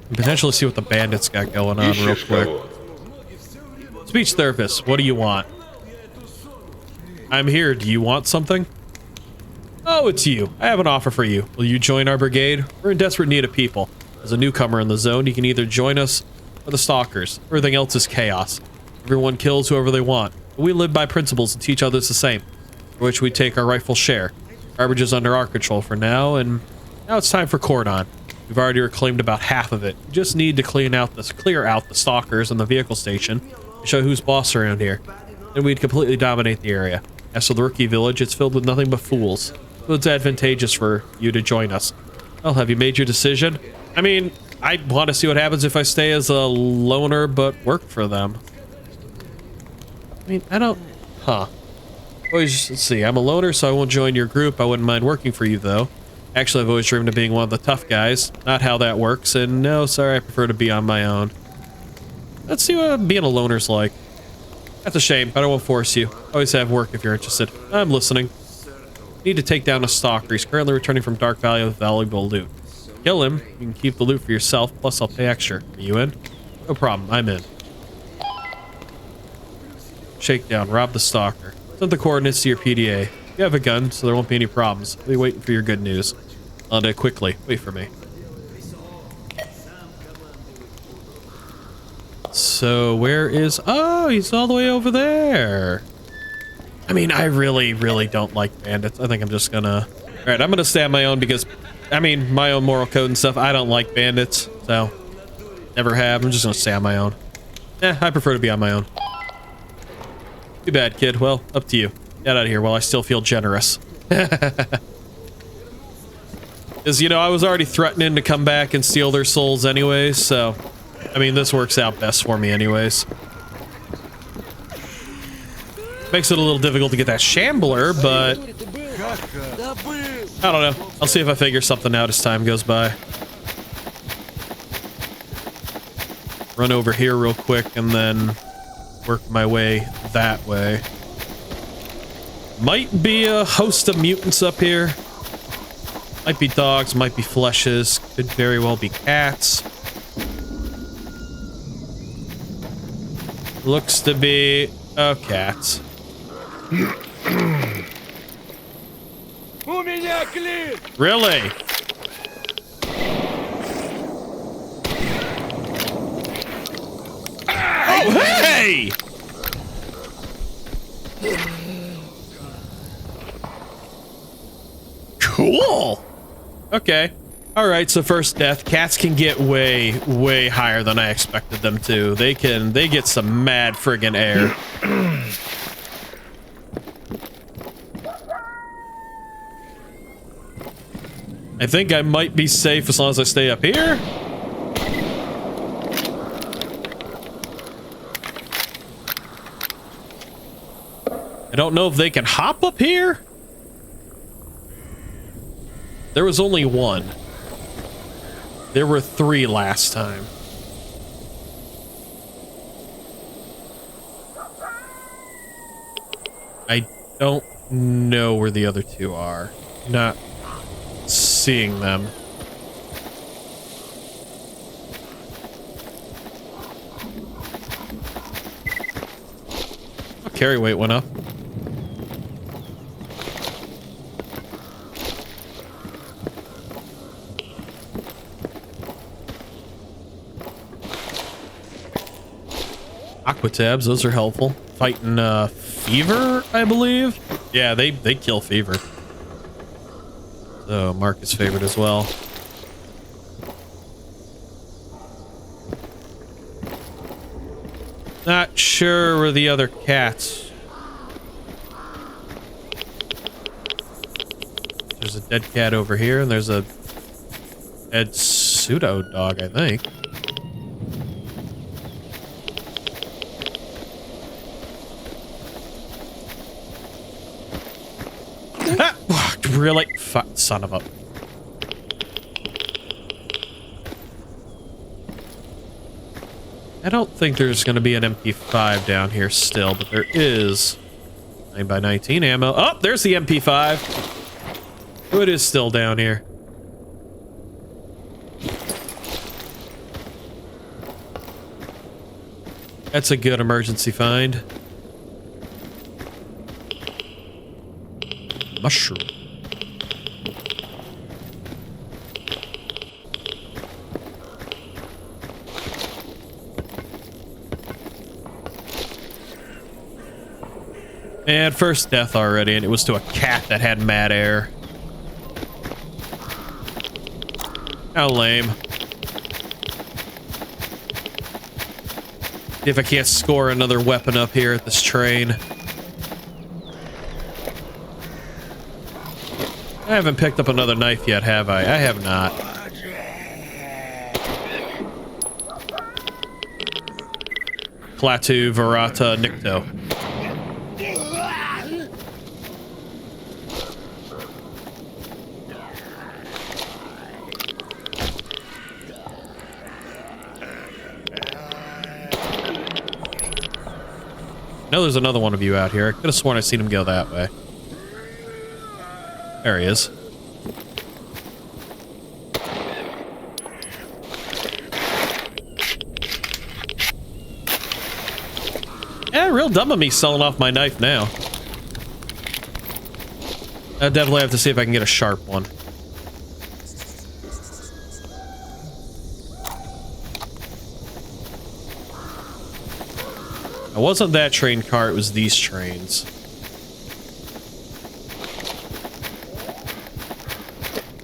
and potentially see what the bandits got going on real Ищешь quick. кого? Speech therapist, what do you want? I'm here. Do you want something? Oh, it's you. I have an offer for you. Will you join our brigade? We're in desperate need of people. As a newcomer in the zone, you can either join us or the stalkers. Everything else is chaos. Everyone kills whoever they want. But we live by principles and teach others the same, for which we take our rightful share. Garbage is under our control for now, and now it's time for Cordon. We've already reclaimed about half of it. We just need to clear out the stalkers and the vehicle station and show who's boss around here. Then we'd completely dominate the area. As for the rookie village, it's filled with nothing but fools. So it's advantageous for you to join us. Well, have you made your decision? I mean, I want to see what happens if I stay as a loner but work for them. I mean, I don't... Huh. Always, let's see, I'm a loner, so I won't join your group. I wouldn't mind working for you, though. Actually, I've always dreamed of being one of the tough guys. Not how that works, and no, sorry, I prefer to be on my own. Let's see what being a loner's like. That's a shame, but I won't force you. Always have work if you're interested. I'm listening. Need to take down a stalker. He's currently returning from Dark Valley with valuable loot. Kill him. You can keep the loot for yourself, plus I'll pay extra. Are you in? No problem, I'm in. Shakedown. Rob the stalker. Send the coordinates to your PDA. You have a gun, so there won't be any problems. I'll be waiting for your good news. I'll do it quickly. Wait for me. So where is... Oh, he's all the way over there. I mean, I really, really don't like bandits. I think I'm just gonna... All right, I'm gonna stay on my own because, I mean, my own moral code and stuff. I don't like bandits, so never have. I'm just gonna stay on my own. I prefer to be on my own. Too bad, kid. Well, up to you. Get out of here while I still feel generous. Because, you know, I was already threatening to come back and steal their souls anyways, so... I mean, this works out best for me anyways. Makes it a little difficult to get that shambler, but... I don't know. I'll see if I figure something out as time goes by. Run over here real quick and then work my way that way. Might be a host of mutants up here. Might be dogs, might be fleshes, could very well be cats. Looks to be... oh, cats. Really? Oh, hey! Cool. Okay. All right, so first death. Cats can get way, way higher than I expected them to. They get some mad friggin' air. I think I might be safe as long as I stay up here. I don't know if they can hop up here. There was only one. There were 3 last time. I don't know where the other 2 are. Not seeing them. Oh, carry weight went up. Aquatabs, those are helpful. Fighting fever, I believe. Yeah, they kill fever. So Mark is favored as well. Not sure where the other cats. There's a dead cat over here, and there's a dead pseudo dog, I think. Really? Son of a... I don't think there's going to be an MP5 down here still, but there is 9x19 ammo. Oh, there's the MP5. Oh, it is still down here. That's a good emergency find. Mushroom. And first death already, and it was to a cat that had mad air. How lame. See if I can't score another weapon up here at this train. I haven't picked up another knife yet, have I? I have not. Klaatu Verata Nikto. I know there's another one of you out here. I could have sworn I seen him go that way. There he is. Yeah, real dumb of me selling off my knife now. I definitely have to see if I can get a sharp one. It wasn't that train car, it was these trains.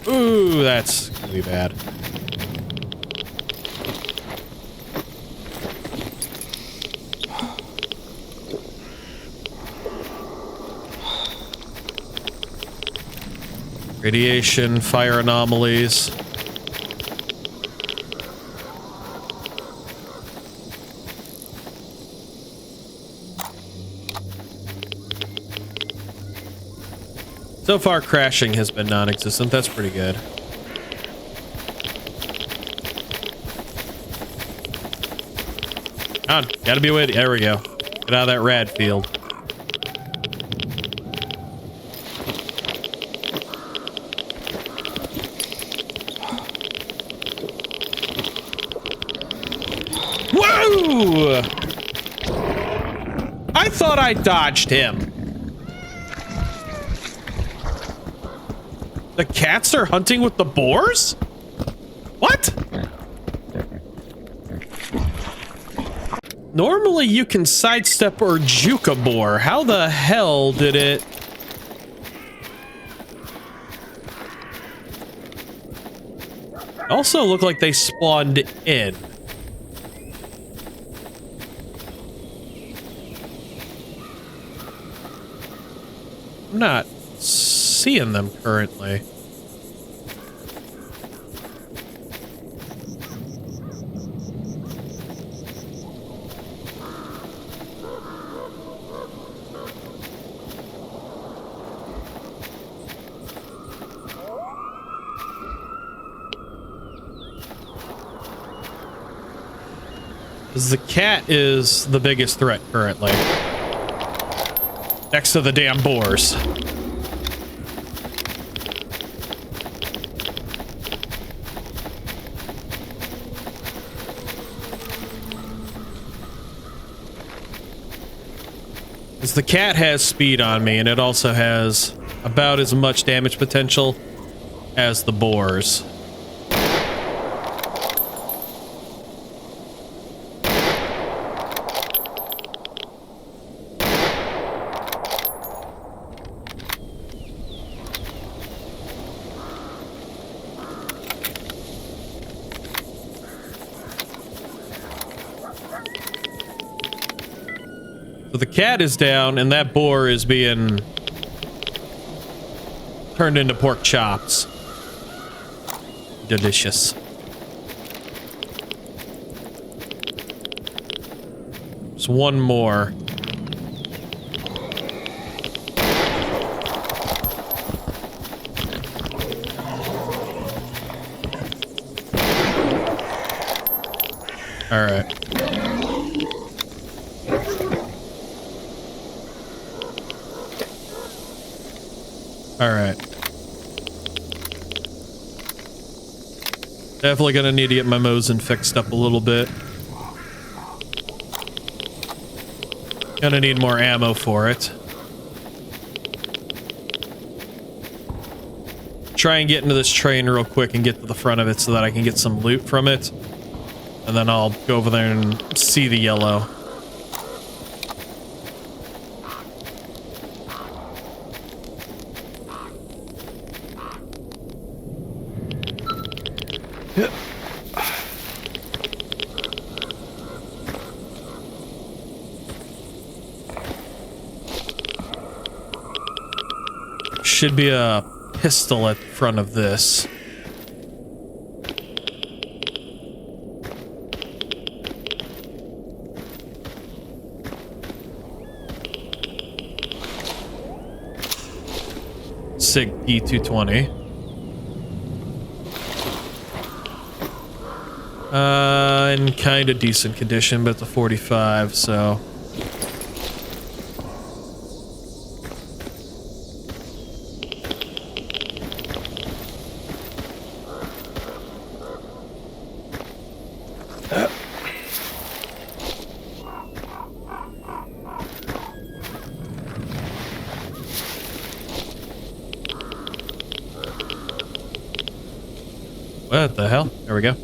Ooh, that's gonna be bad. Radiation, fire anomalies. So far, crashing has been non-existent. That's pretty good. Come on, gotta be with you. There we go. Get out of that rad field. Whoa! I thought I dodged him. The cats are hunting with the boars? What? Normally you can sidestep or juke a boar. How the hell did it? Also look like they spawned in. I'm not seeing them currently. The cat is the biggest threat currently. Next to the damn boars. Because the cat has speed on me, and it also has about as much damage potential as the boars. So the cat is down, and that boar is being turned into pork chops. Delicious. There's one more. All right. All right. Definitely gonna need to get my Mosin fixed up a little bit. Gonna need more ammo for it. Try and get into this train real quick and get to the front of it so that I can get some loot from it. And then I'll go over there and see the yellow. Should be a pistol at the front of this. SIG P220. In kind of decent condition, but it's a 45, so... What the hell? There we go.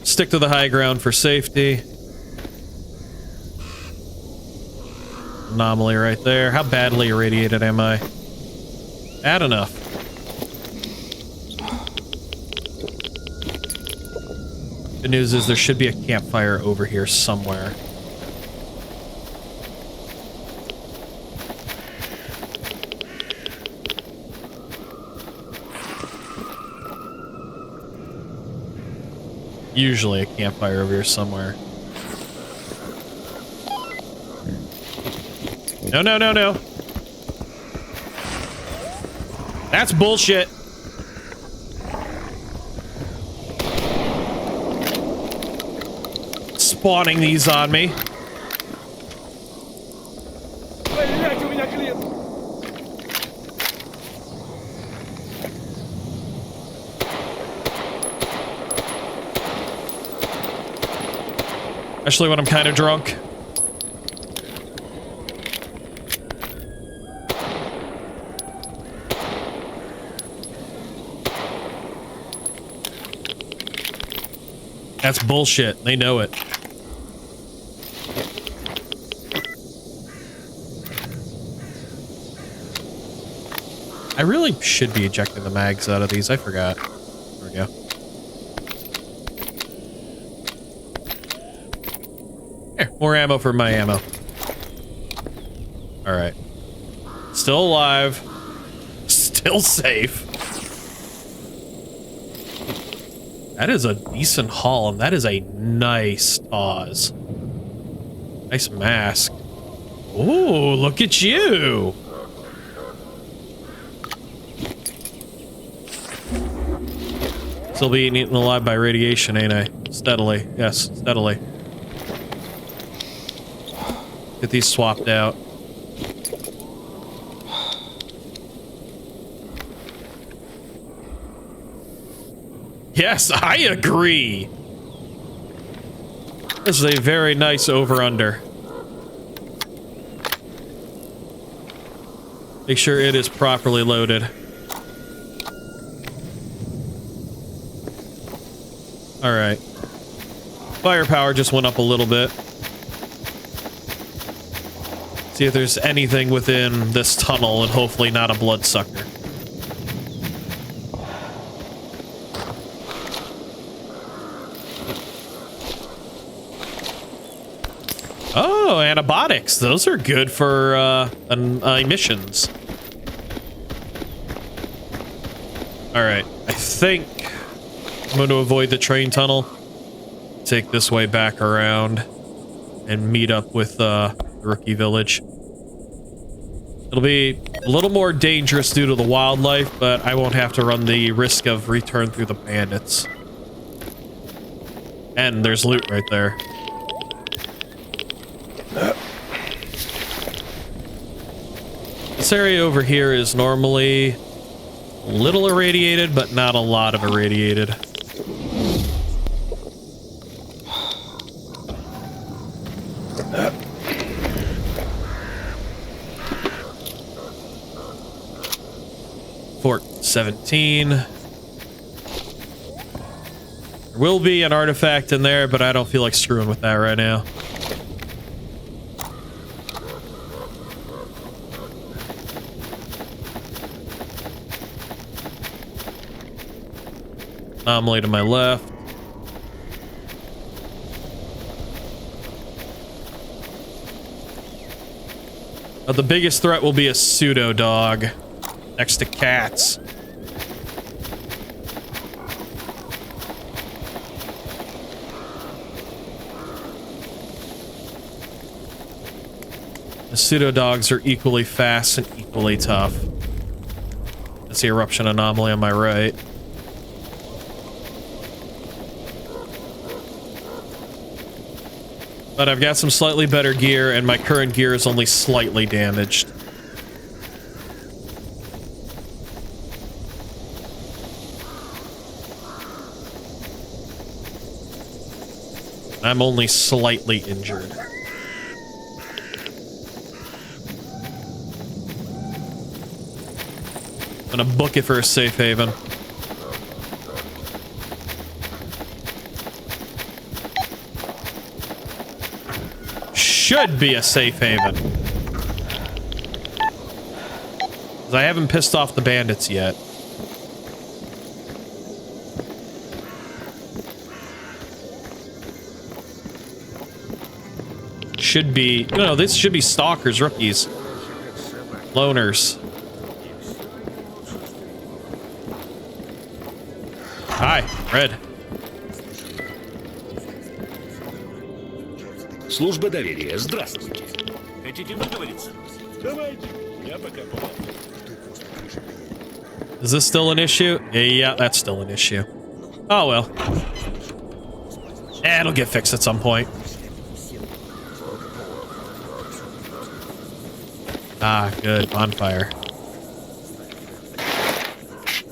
Stick to the high ground for safety. Anomaly right there. How badly irradiated am I? Bad enough. Good news is there should be a campfire over here somewhere. Usually a campfire over here somewhere. No, no, no, no. That's bullshit. Spawning these on me. Блять, у меня клин! Especially when I'm kind of drunk. That's bullshit. They know it. I really should be ejecting the mags out of these. I forgot. There we go. Here, more ammo for my ammo. Alright. Still alive. Still safe. That is a decent haul, and that is a nice Oz. Nice mask. Ooh, look at you! Still being eaten alive by radiation, ain't I? Steadily. Yes, steadily. Get these swapped out. Yes, I agree. This is a very nice over-under. Make sure it is properly loaded. Alright. Firepower just went up a little bit. See if there's anything within this tunnel, and hopefully not a bloodsucker. Oh, antibiotics. Those are good for emissions. Alright, I think I'm going to avoid the train tunnel. Take this way back around and meet up with the rookie village. It'll be a little more dangerous due to the wildlife, but I won't have to run the risk of return through the bandits. And there's loot right there. This area over here is normally a little irradiated, but not a lot of irradiated. Fort 17. There will be an artifact in there, but I don't feel like screwing with that right now. Anomaly to my left. The biggest threat will be a pseudo dog next to cats. The pseudo dogs are equally fast and equally tough. That's the eruption anomaly on my right. But I've got some slightly better gear, and my current gear is only slightly damaged. I'm only slightly injured. I'm gonna book it for a safe haven. Should be a safe haven. 'Cause I haven't pissed off the bandits yet. Should be, no, this should be stalkers, rookies, loners. Hi, Red. Служба доверия. Здравствуйте. Хотите выговориться? Давайте, я пока помогу. Is this still an issue? Yeah, that's still an issue. Oh well. It'll get fixed at some point. Ah, good. Bonfire.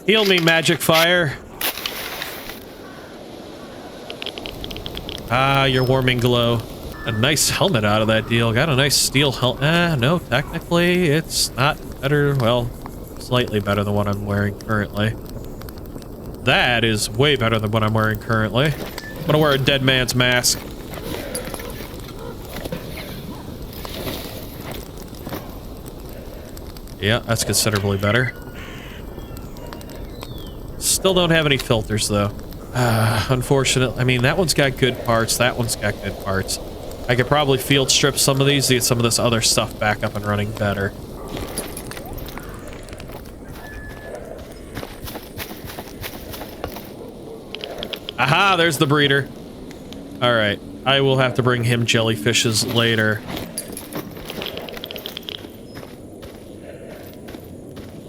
Heal me, magic fire. Ah, your warming glow. A nice helmet out of that deal. Got a nice steel helmet. No, technically it's not better. Well, slightly better than what I'm wearing currently. That is way better than what I'm wearing currently. I'm gonna wear a dead man's mask. Yeah, that's considerably better. Still don't have any filters though. Unfortunately, I mean, that one's got good parts. That one's got good parts. I could probably field strip some of these to get some of this other stuff back up and running better. Aha, there's the breeder. All right, I will have to bring him jellyfishes later.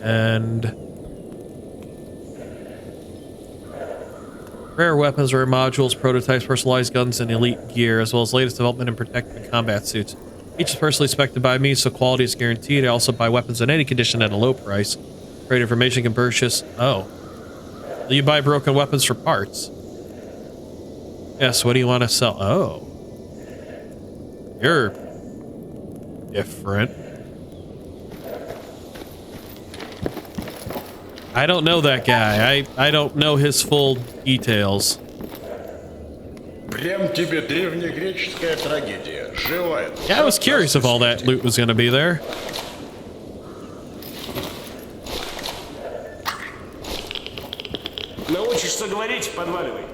And rare weapons, rare modules, prototypes, personalized guns, and elite gear, as well as latest development in protective and combat suits. Each is personally inspected by me, so quality is guaranteed. I also buy weapons in any condition at a low price. Trade information can purchase. Oh. You buy broken weapons for parts. Yes, what do you want to sell? Oh. You're different. I don't know that guy. I don't know his full details. Прям тебе древнегреческая трагедия. Живая. Yeah, I was curious if all that loot was going to be there. Научишься говорить, подваливай.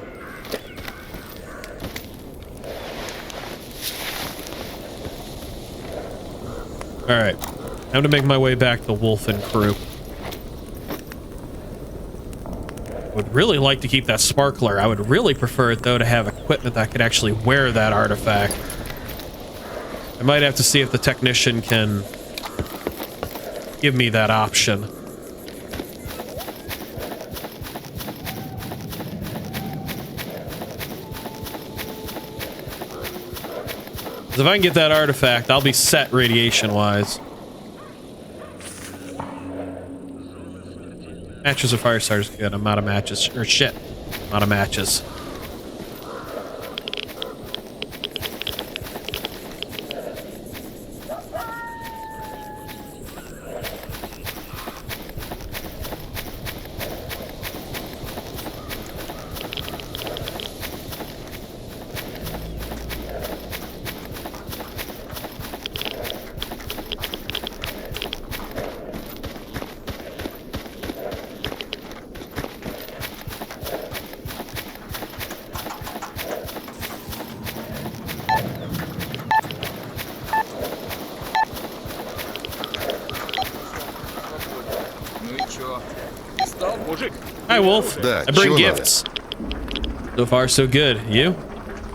Alright. Time to make my way back to Wolf and crew. Would really like to keep that sparkler. I would really prefer it though to have equipment that could actually wear that artifact. I might have to see if the technician can give me that option. If I can get that artifact, I'll be set radiation-wise. Matches or fire starters. Good. I'm out of matches. Or shit. I'm out of matches. Hi, Wolf. Да, I bring чего gifts. So far, so good. You?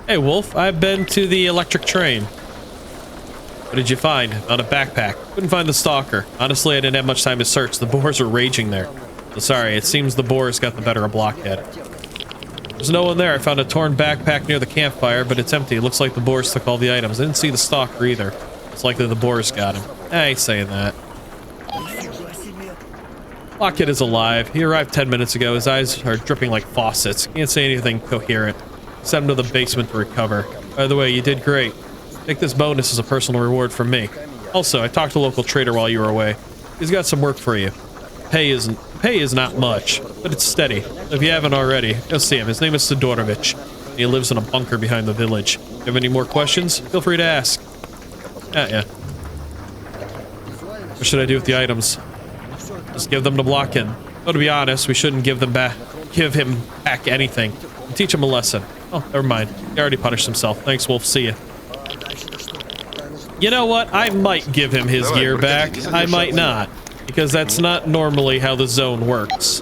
Hey, Wolf. I've been to the electric train. What did you find? On a backpack. Couldn't find the stalker. Honestly, I didn't have much time to search. The boars are raging there. So sorry, it seems the boars got the better of Blockhead. There's no one there. I found a torn backpack near the campfire, but it's empty. It looks like the boars took all the items. I didn't see the stalker either. It's likely the boars got him. I ain't saying that. Blockhead is alive. He arrived 10 minutes ago. His eyes are dripping like faucets. Can't say anything coherent. Send him to the basement to recover. By the way, you did great. Take this bonus as a personal reward from me. Also, I talked to a local trader while you were away. He's got some work for you. Pay is not much, but it's steady. If you haven't already, go see him. His name is Sidorovich. And he lives in a bunker behind the village. If you have any more questions, feel free to ask. Yeah. What should I do with the items? Just give them to Blockhead. Though to be honest, we shouldn't give him back anything. Teach him a lesson. Oh, never mind. He already punished himself. Thanks, Wolf. See ya. You know what? I might give him his gear back. I might not. Because that's not normally how the zone works.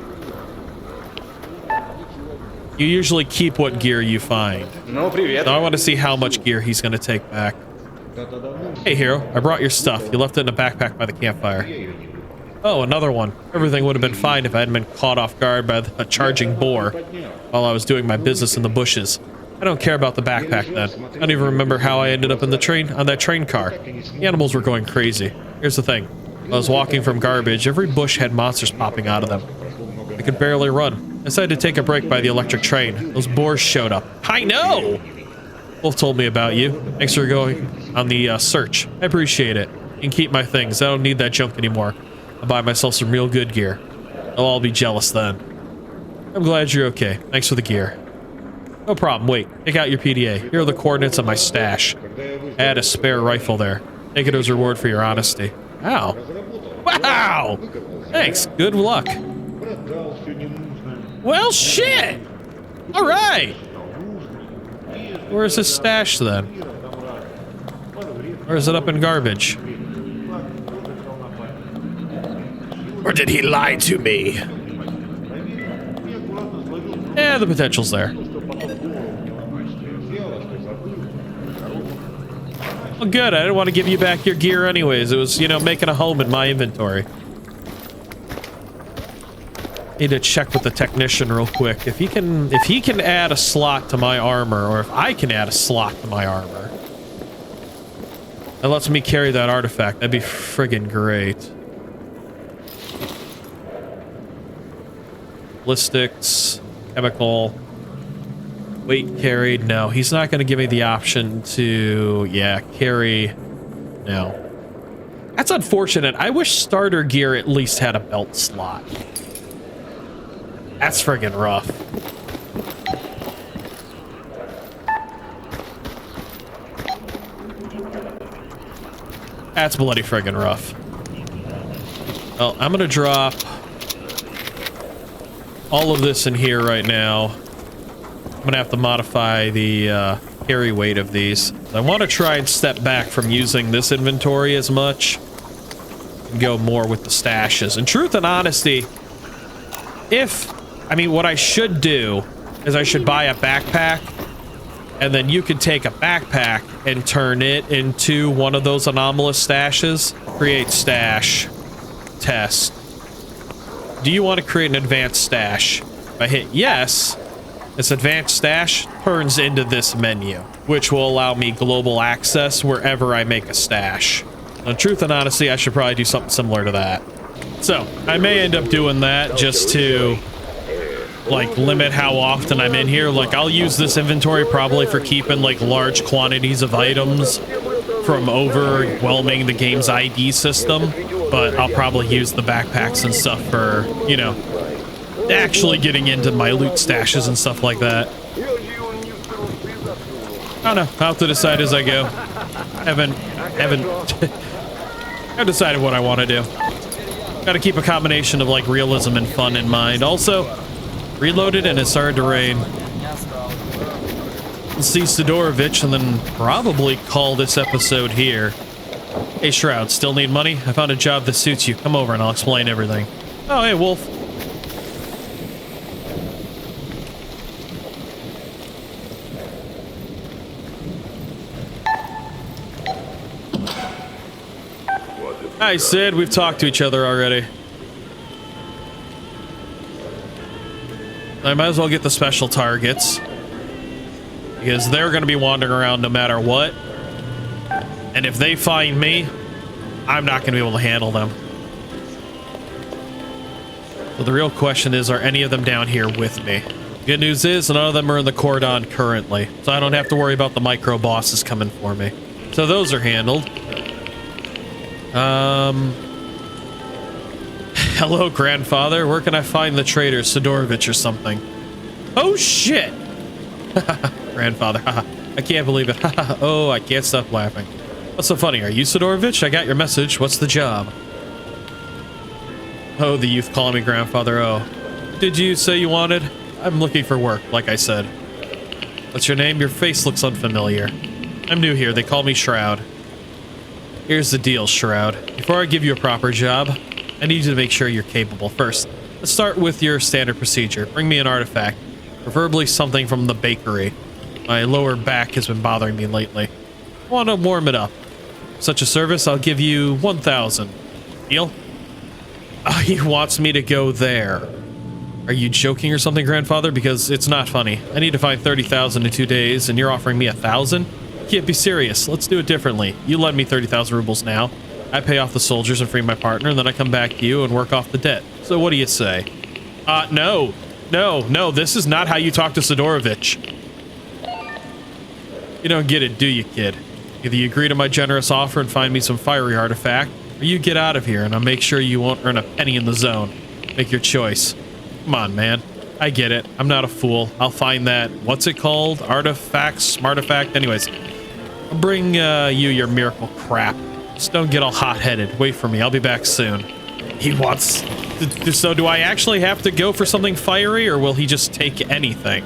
You usually keep what gear you find. Ну, привет. So I want to see how much gear he's going to take back. Hey, hero. I brought your stuff. You left it in a backpack by the campfire. Oh, another one. Everything would have been fine if I hadn't been caught off guard by a charging boar while I was doing my business in the bushes. I don't care about the backpack then. I don't even remember how I ended up in the train on that train car. The animals were going crazy. Here's the thing. While I was walking from garbage, every bush had monsters popping out of them. I could barely run. I decided to take a break by the electric train. Those boars showed up. I know! Wolf told me about you. Thanks for going on the search. I appreciate it. You can keep my things. I don't need that junk anymore. I'll buy myself some real good gear. They'll all be jealous then. I'm glad you're okay. Thanks for the gear. No problem. Wait. Take out your PDA. Here are the coordinates of my stash. I had a spare rifle there. Take it as a reward for your honesty. Wow. Wow! Thanks. Good luck. Well, shit! Alright! Where's his stash then? Or is it up in garbage? Or did he lie to me? Yeah, the potential's there. Well, good. I didn't want to give you back your gear anyways. It was, you know, making a home in my inventory. Need to check with the technician real quick. If he can add a slot to my armor, or if I can add a slot to my armor, that lets me carry that artifact. That'd be friggin' great. Ballistics, chemical, weight carried. No, he's not going to give me the option to, yeah, carry. No. That's unfortunate. I wish starter gear at least had a belt slot. That's friggin' rough. That's bloody friggin' rough. Well, I'm going to drop all of this in here right now. I'm gonna have to modify the carry weight of these. I want to try and step back from using this inventory as much and go more with the stashes. In truth and honesty, what I should do is I should buy a backpack, and then you could take a backpack and turn it into one of those anomalous stashes. Create stash. Test. Do you want to create an advanced stash? If I hit yes, this advanced stash turns into this menu, which will allow me global access wherever I make a stash. In truth and honesty, I should probably do something similar to that. So I may end up doing that just to like limit how often I'm in here. Like I'll use this inventory probably for keeping like large quantities of items from overwhelming the game's ID system, but I'll probably use the backpacks and stuff for, you know, actually getting into my loot stashes and stuff like that. I don't know. I'll have to decide as I go. Haven't I've decided what I want to do. Got to keep a combination of like realism and fun in mind. Also, reloaded and it started to rain. Let's see Sidorovich and then probably call this episode here. Hey Shroud, still need money? I found a job that suits you. Come over and I'll explain everything. Oh, hey Wolf. Hi Sid, we've talked to each other already. I might as well get the special targets, because they're going to be wandering around no matter what. And if they find me, I'm not going to be able to handle them. So the real question is, are any of them down here with me? Good news is, none of them are in the cordon currently, so I don't have to worry about the micro bosses coming for me. So those are handled. Hello, grandfather. Where can I find the trader, Sidorovich or something? Oh, shit! Grandfather, I can't believe it. Oh, I can't stop laughing. What's so funny? Are you Sidorovich? I got your message. What's the job? Oh, the youth calling me grandfather. Oh. Did you say you wanted? I'm looking for work, like I said. What's your name? Your face looks unfamiliar. I'm new here. They call me Shroud. Here's the deal, Shroud. Before I give you a proper job, I need you to make sure you're capable. First, let's start with your standard procedure. Bring me an artifact, preferably something from the bakery. My lower back has been bothering me lately. I want to warm it up. For such a service, I'll give you 1,000. Deal? He wants me to go there. Are you joking or something, grandfather? Because it's not funny. I need to find 30,000 in 2 days, and you're offering me 1,000? Can't be serious. Let's do it differently. You lend me 30,000 rubles now. I pay off the soldiers and free my partner, and then I come back to you and work off the debt. So what do you say? No. No, this is not how you talk to Sidorovich. You don't get it, do you, kid? Either you agree to my generous offer and find me some fiery artifact, or you get out of here and I'll make sure you won't earn a penny in the zone. Make your choice. Come on, man. I get it. I'm not a fool. I'll find that, what's it called? Artifact, smartifact? Anyways, I'll bring you your miracle crap. Just don't get all hot-headed. Wait for me. I'll be back soon. He wants... So do I actually have to go for something fiery, or will he just take anything?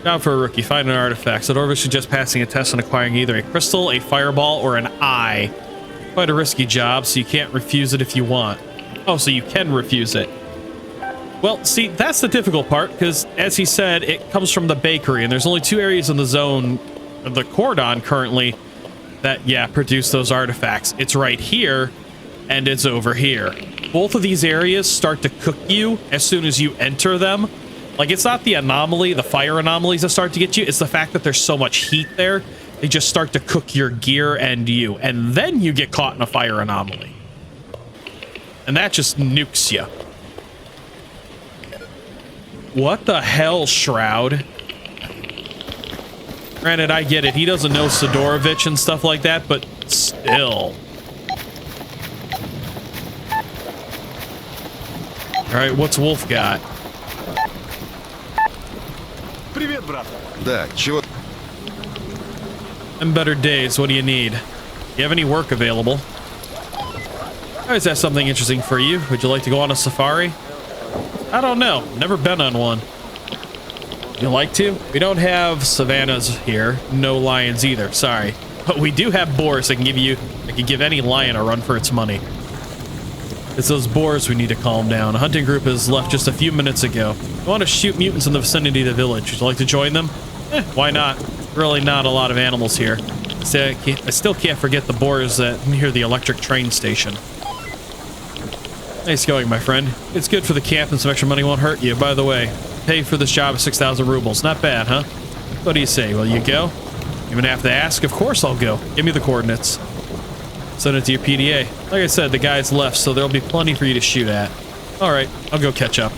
Job for a rookie. Find an artifact. Sidorovich is just passing a test on acquiring either a crystal, a fireball, or an eye. Quite a risky job, so you can't refuse it if you want. Oh, so you can refuse it. Well, see, that's the difficult part, because, as he said, it comes from the bakery, and there's only 2 areas in the zone, the cordon currently, that, yeah, produce those artifacts. It's right here, and it's over here. Both of these areas start to cook you as soon as you enter them. Like, it's not the anomaly, the fire anomalies that start to get you, it's the fact that there's so much heat there, they just start to cook your gear and you, and then you get caught in a fire anomaly. And that just nukes you. What the hell, Shroud? Granted, I get it. He doesn't know Sidorovich and stuff like that, but still. Alright, what's Wolf got? Привет, брат. Да, чего? And better days, what do you need? You have any work available? I always have something interesting for you. Would you like to go on a safari? I don't know. Never been on one. You like to? We don't have savannas here. No lions either. Sorry. But we do have boars that can give any lion a run for its money. It's those boars we need to calm down. A hunting group has left just a few minutes ago. I want to shoot mutants in the vicinity of the village. Would you like to join them? Why not? Really not a lot of animals here. I still can't forget the boars near the electric train station. Nice going, my friend. It's good for the camp and some extra money won't hurt you. By the way, pay for this job of 6,000 rubles. Not bad, huh? What do you say? Will you go? You even have to ask? Of course I'll go. Give me the coordinates. Send it to your PDA. Like I said, the guy's left, so there'll be plenty for you to shoot at. All right, I'll go catch up.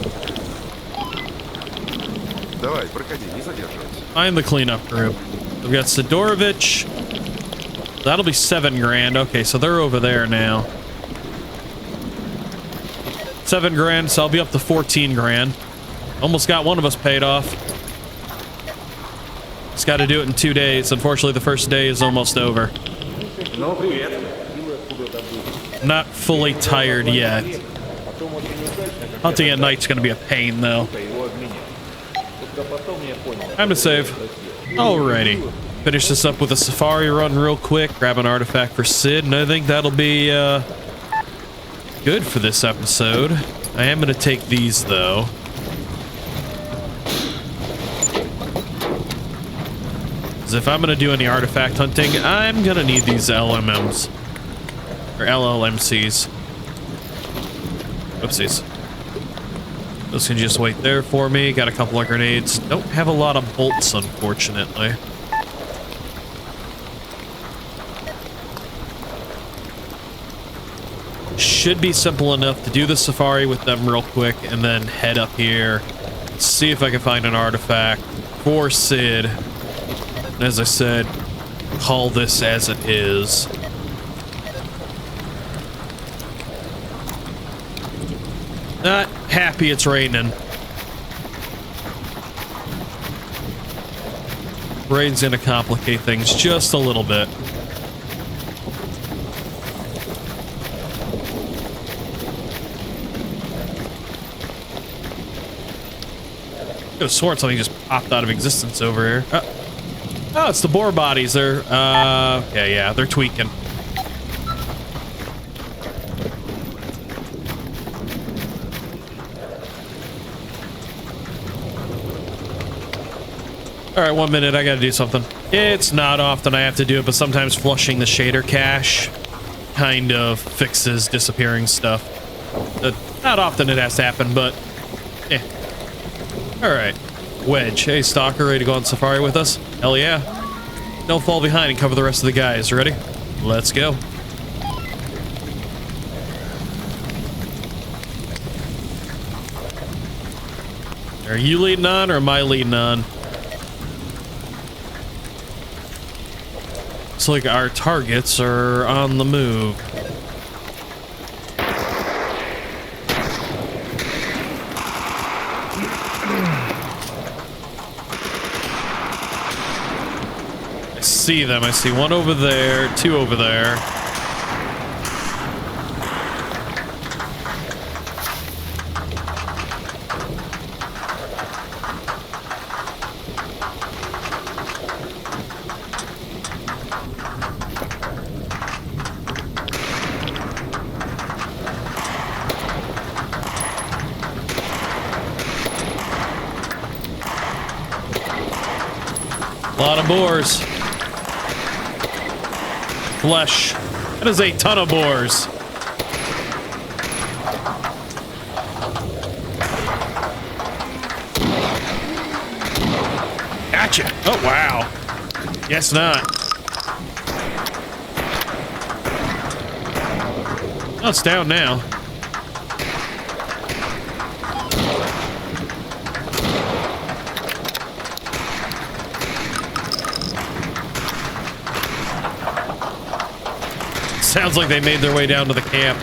Давай, проходи, не задерживайся. I'm the cleanup group. We've got Sidorovich. That'll be 7 grand. Okay, so they're over there now. 7 grand, so I'll be up to 14 grand. Almost got one of us paid off. Just got to do it in 2 days. Unfortunately, the first day is almost over. Not fully tired yet. Hunting at night's going to be a pain, though. Time to save. Alrighty. Finish this up with a safari run real quick. Grab an artifact for Sid, and I think that'll be good for this episode. I am going to take these, though. Because if I'm going to do any artifact hunting, I'm going to need these LMMs. Or LLMCs. Oopsies. Those can just wait there for me. Got a couple of grenades. Don't have a lot of bolts, unfortunately. Should be simple enough to do the safari with them real quick and then head up here. See if I can find an artifact for Sid. And as I said, call this as it is. Not happy it's raining. Rain's gonna complicate things just a little bit. I could have sworn something just popped out of existence over here. Oh, it's the boar bodies. They're, okay, yeah, they're tweaking. All right, 1 minute. I gotta do something. It's not often I have to do it, but sometimes flushing the shader cache kind of fixes disappearing stuff. Not often it has to happen, but eh. All right, Wedge. Hey, Stalker, ready to go on safari with us? Hell yeah. Don't fall behind and cover the rest of the guys. Ready? Let's go. Are you leading on or am I leading on? Looks like our targets are on the move. I see them. I see one over there, 2 over there. A lot of boars. Flesh. That is a ton of boars. Gotcha. Oh, wow. Guess not. Oh, it's down now. Sounds like they made their way down to the camp.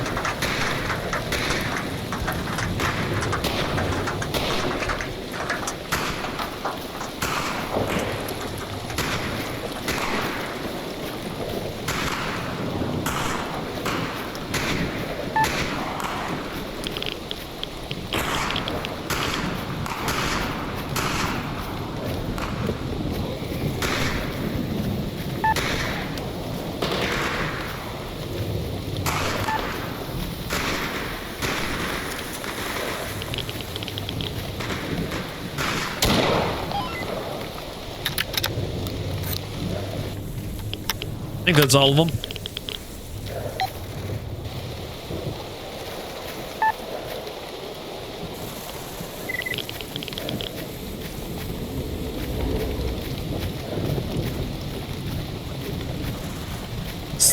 I think that's all of them.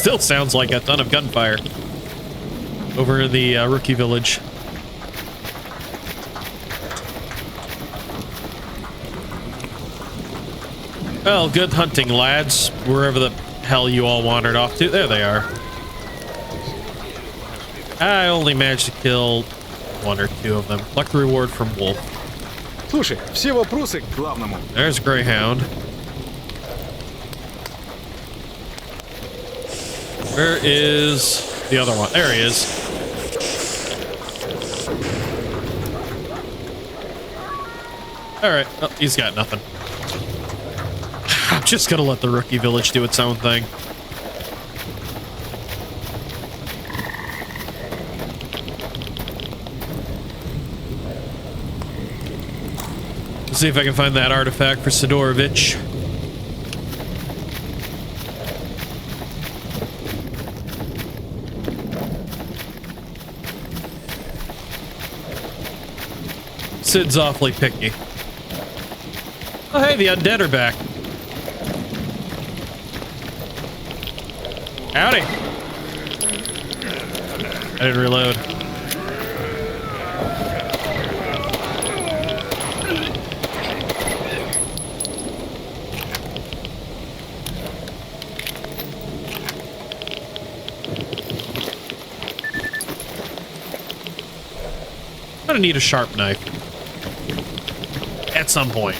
Still sounds like a ton of gunfire over in the rookie village. Well, good hunting, lads. Wherever the hell you all wandered off to. There they are. I only managed to kill 1 or 2 of them. Collect the reward from Wolf. Слушай, все вопросы к главному. There's Greyhound. Where is the other one? There he is. Alright. Oh, he's got nothing. I'm just gonna let the rookie village do its own thing. Let's see if I can find that artifact for Sidorovich. Sid's awfully picky. Oh, hey, the undead are back. Howdy. I didn't reload. I'm gonna need a sharp knife. At some point.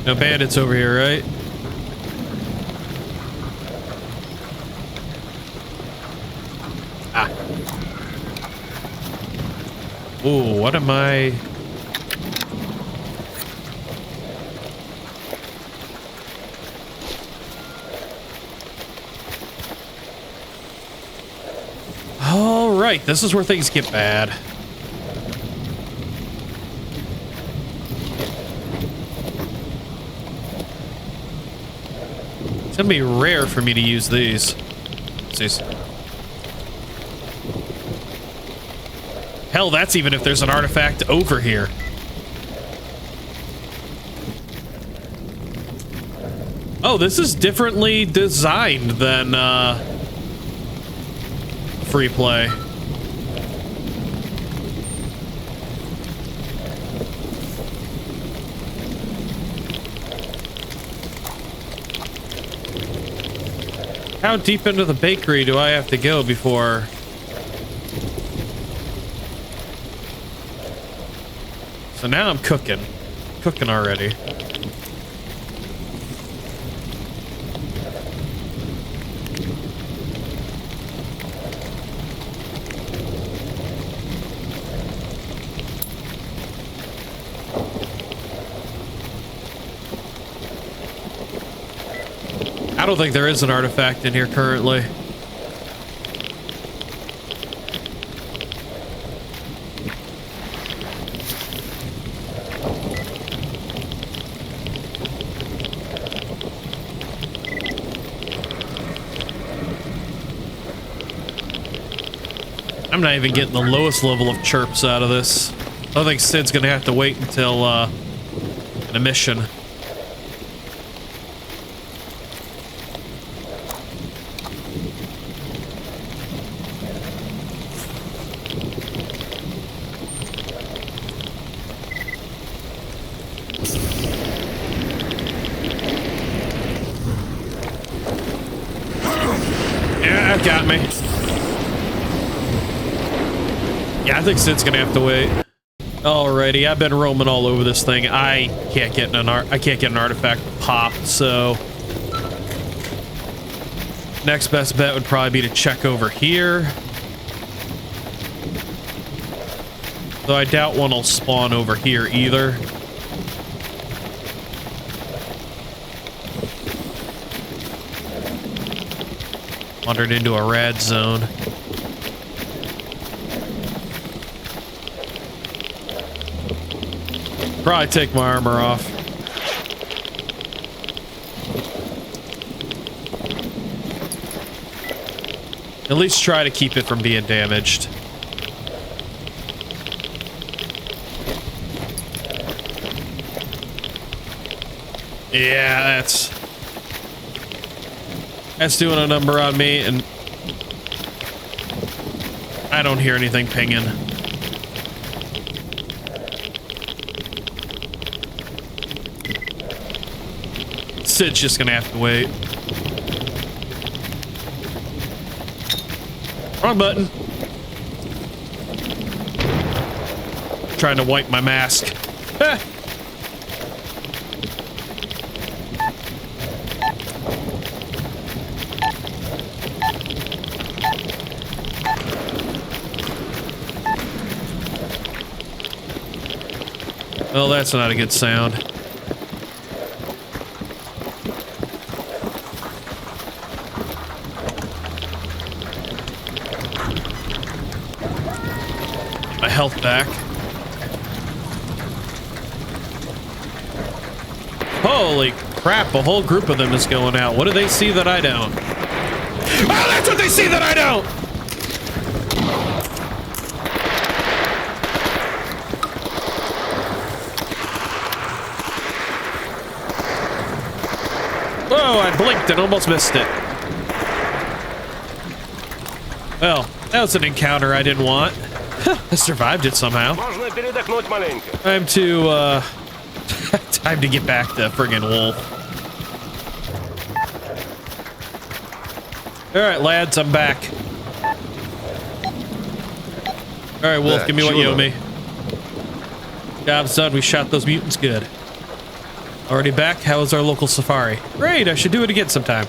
No bandits over here, right? Ah. Ooh, what am I... All right, this is where things get bad. It's gonna be rare for me to use these. Jeez. Hell, that's even if there's an artifact over here. Oh, this is differently designed than free play. How deep into the bakery do I have to go before... So now I'm cooking. Cooking already. I don't think there is an artifact in here currently. I'm not even getting the lowest level of chirps out of this. I think Sid's gonna have to wait until an mission. Got me. Yeah, I think Sid's gonna have to wait. Alrighty, I've been roaming all over this thing. I can't get an artifact popped, so next best bet would probably be to check over here. Though I doubt one will spawn over here either. Wandered into a rad zone. Probably take my armor off. At least try to keep it from being damaged. Yeah, that's doing a number on me, and I don't hear anything pinging. Sid's just gonna have to wait. Wrong button. Trying to wipe my mask. Ah. Well, that's not a good sound. My health back. Holy crap, a whole group of them is going out. What do they see that I don't? Oh, that's what they see that I don't! Whoa, I blinked and almost missed it. Well, that was an encounter I didn't want. I survived it somehow. Можно передохнуть маленько. Time to, time to get back to friggin' Wolf. Alright, lads, I'm back. Alright, Wolf, give me what you owe me. Job's done, we shot those mutants good. Already back? How was our local safari? Great, I should do it again sometime.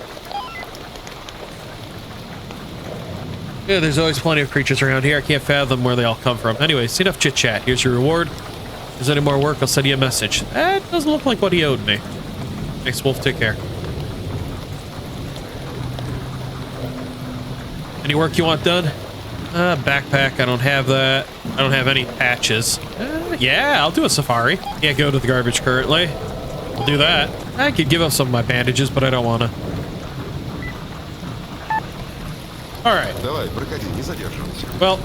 Yeah, there's always plenty of creatures around here. I can't fathom where they all come from. Anyways, enough chit-chat. Here's your reward. If there's any more work, I'll send you a message. That doesn't look like what he owed me. Thanks, Wolf. Take care. Any work you want done? Backpack. I don't have that. I don't have any patches. Yeah, I'll do a safari. Can't go to the garbage currently. I'll do that. I could give up some of my bandages, but I don't want to. Alright. Давай, проходи, не задерживайся. Well,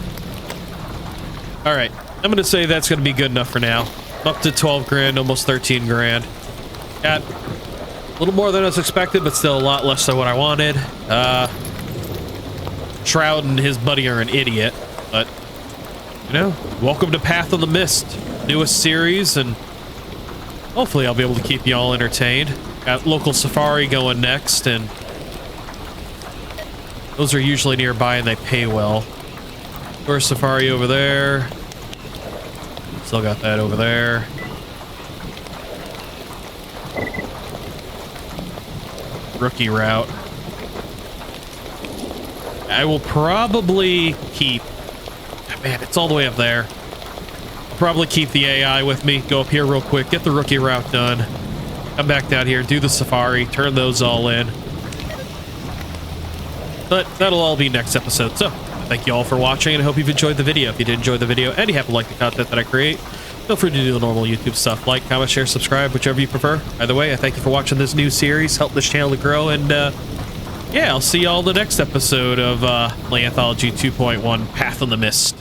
alright. I'm going to say that's going to be good enough for now. Up to 12 grand, almost 13 grand. Got a little more than I was expected, but still a lot less than what I wanted. Shroud and his buddy are an idiot, but, you know, welcome to Path of the Mist. Newest series, and hopefully I'll be able to keep you all entertained. Got local safari going next, and those are usually nearby and they pay well. Tourist safari over there. Still got that over there. Rookie route. I will probably keep... Man, it's all the way up there. I'll probably keep the AI with me. Go up here real quick. Get the rookie route done. Come back down here. Do the safari. Turn those all in. But that'll all be next episode. So, thank you all for watching, and I hope you've enjoyed the video. If you did enjoy the video and you happen to like the content that I create, feel free to do the normal YouTube stuff. Like, comment, share, subscribe, whichever you prefer. Either way, I thank you for watching this new series. Help this channel to grow, and yeah, I'll see you all in the next episode of S.T.A.L.K.E.R. Anthology 2.1, Path of the Mist.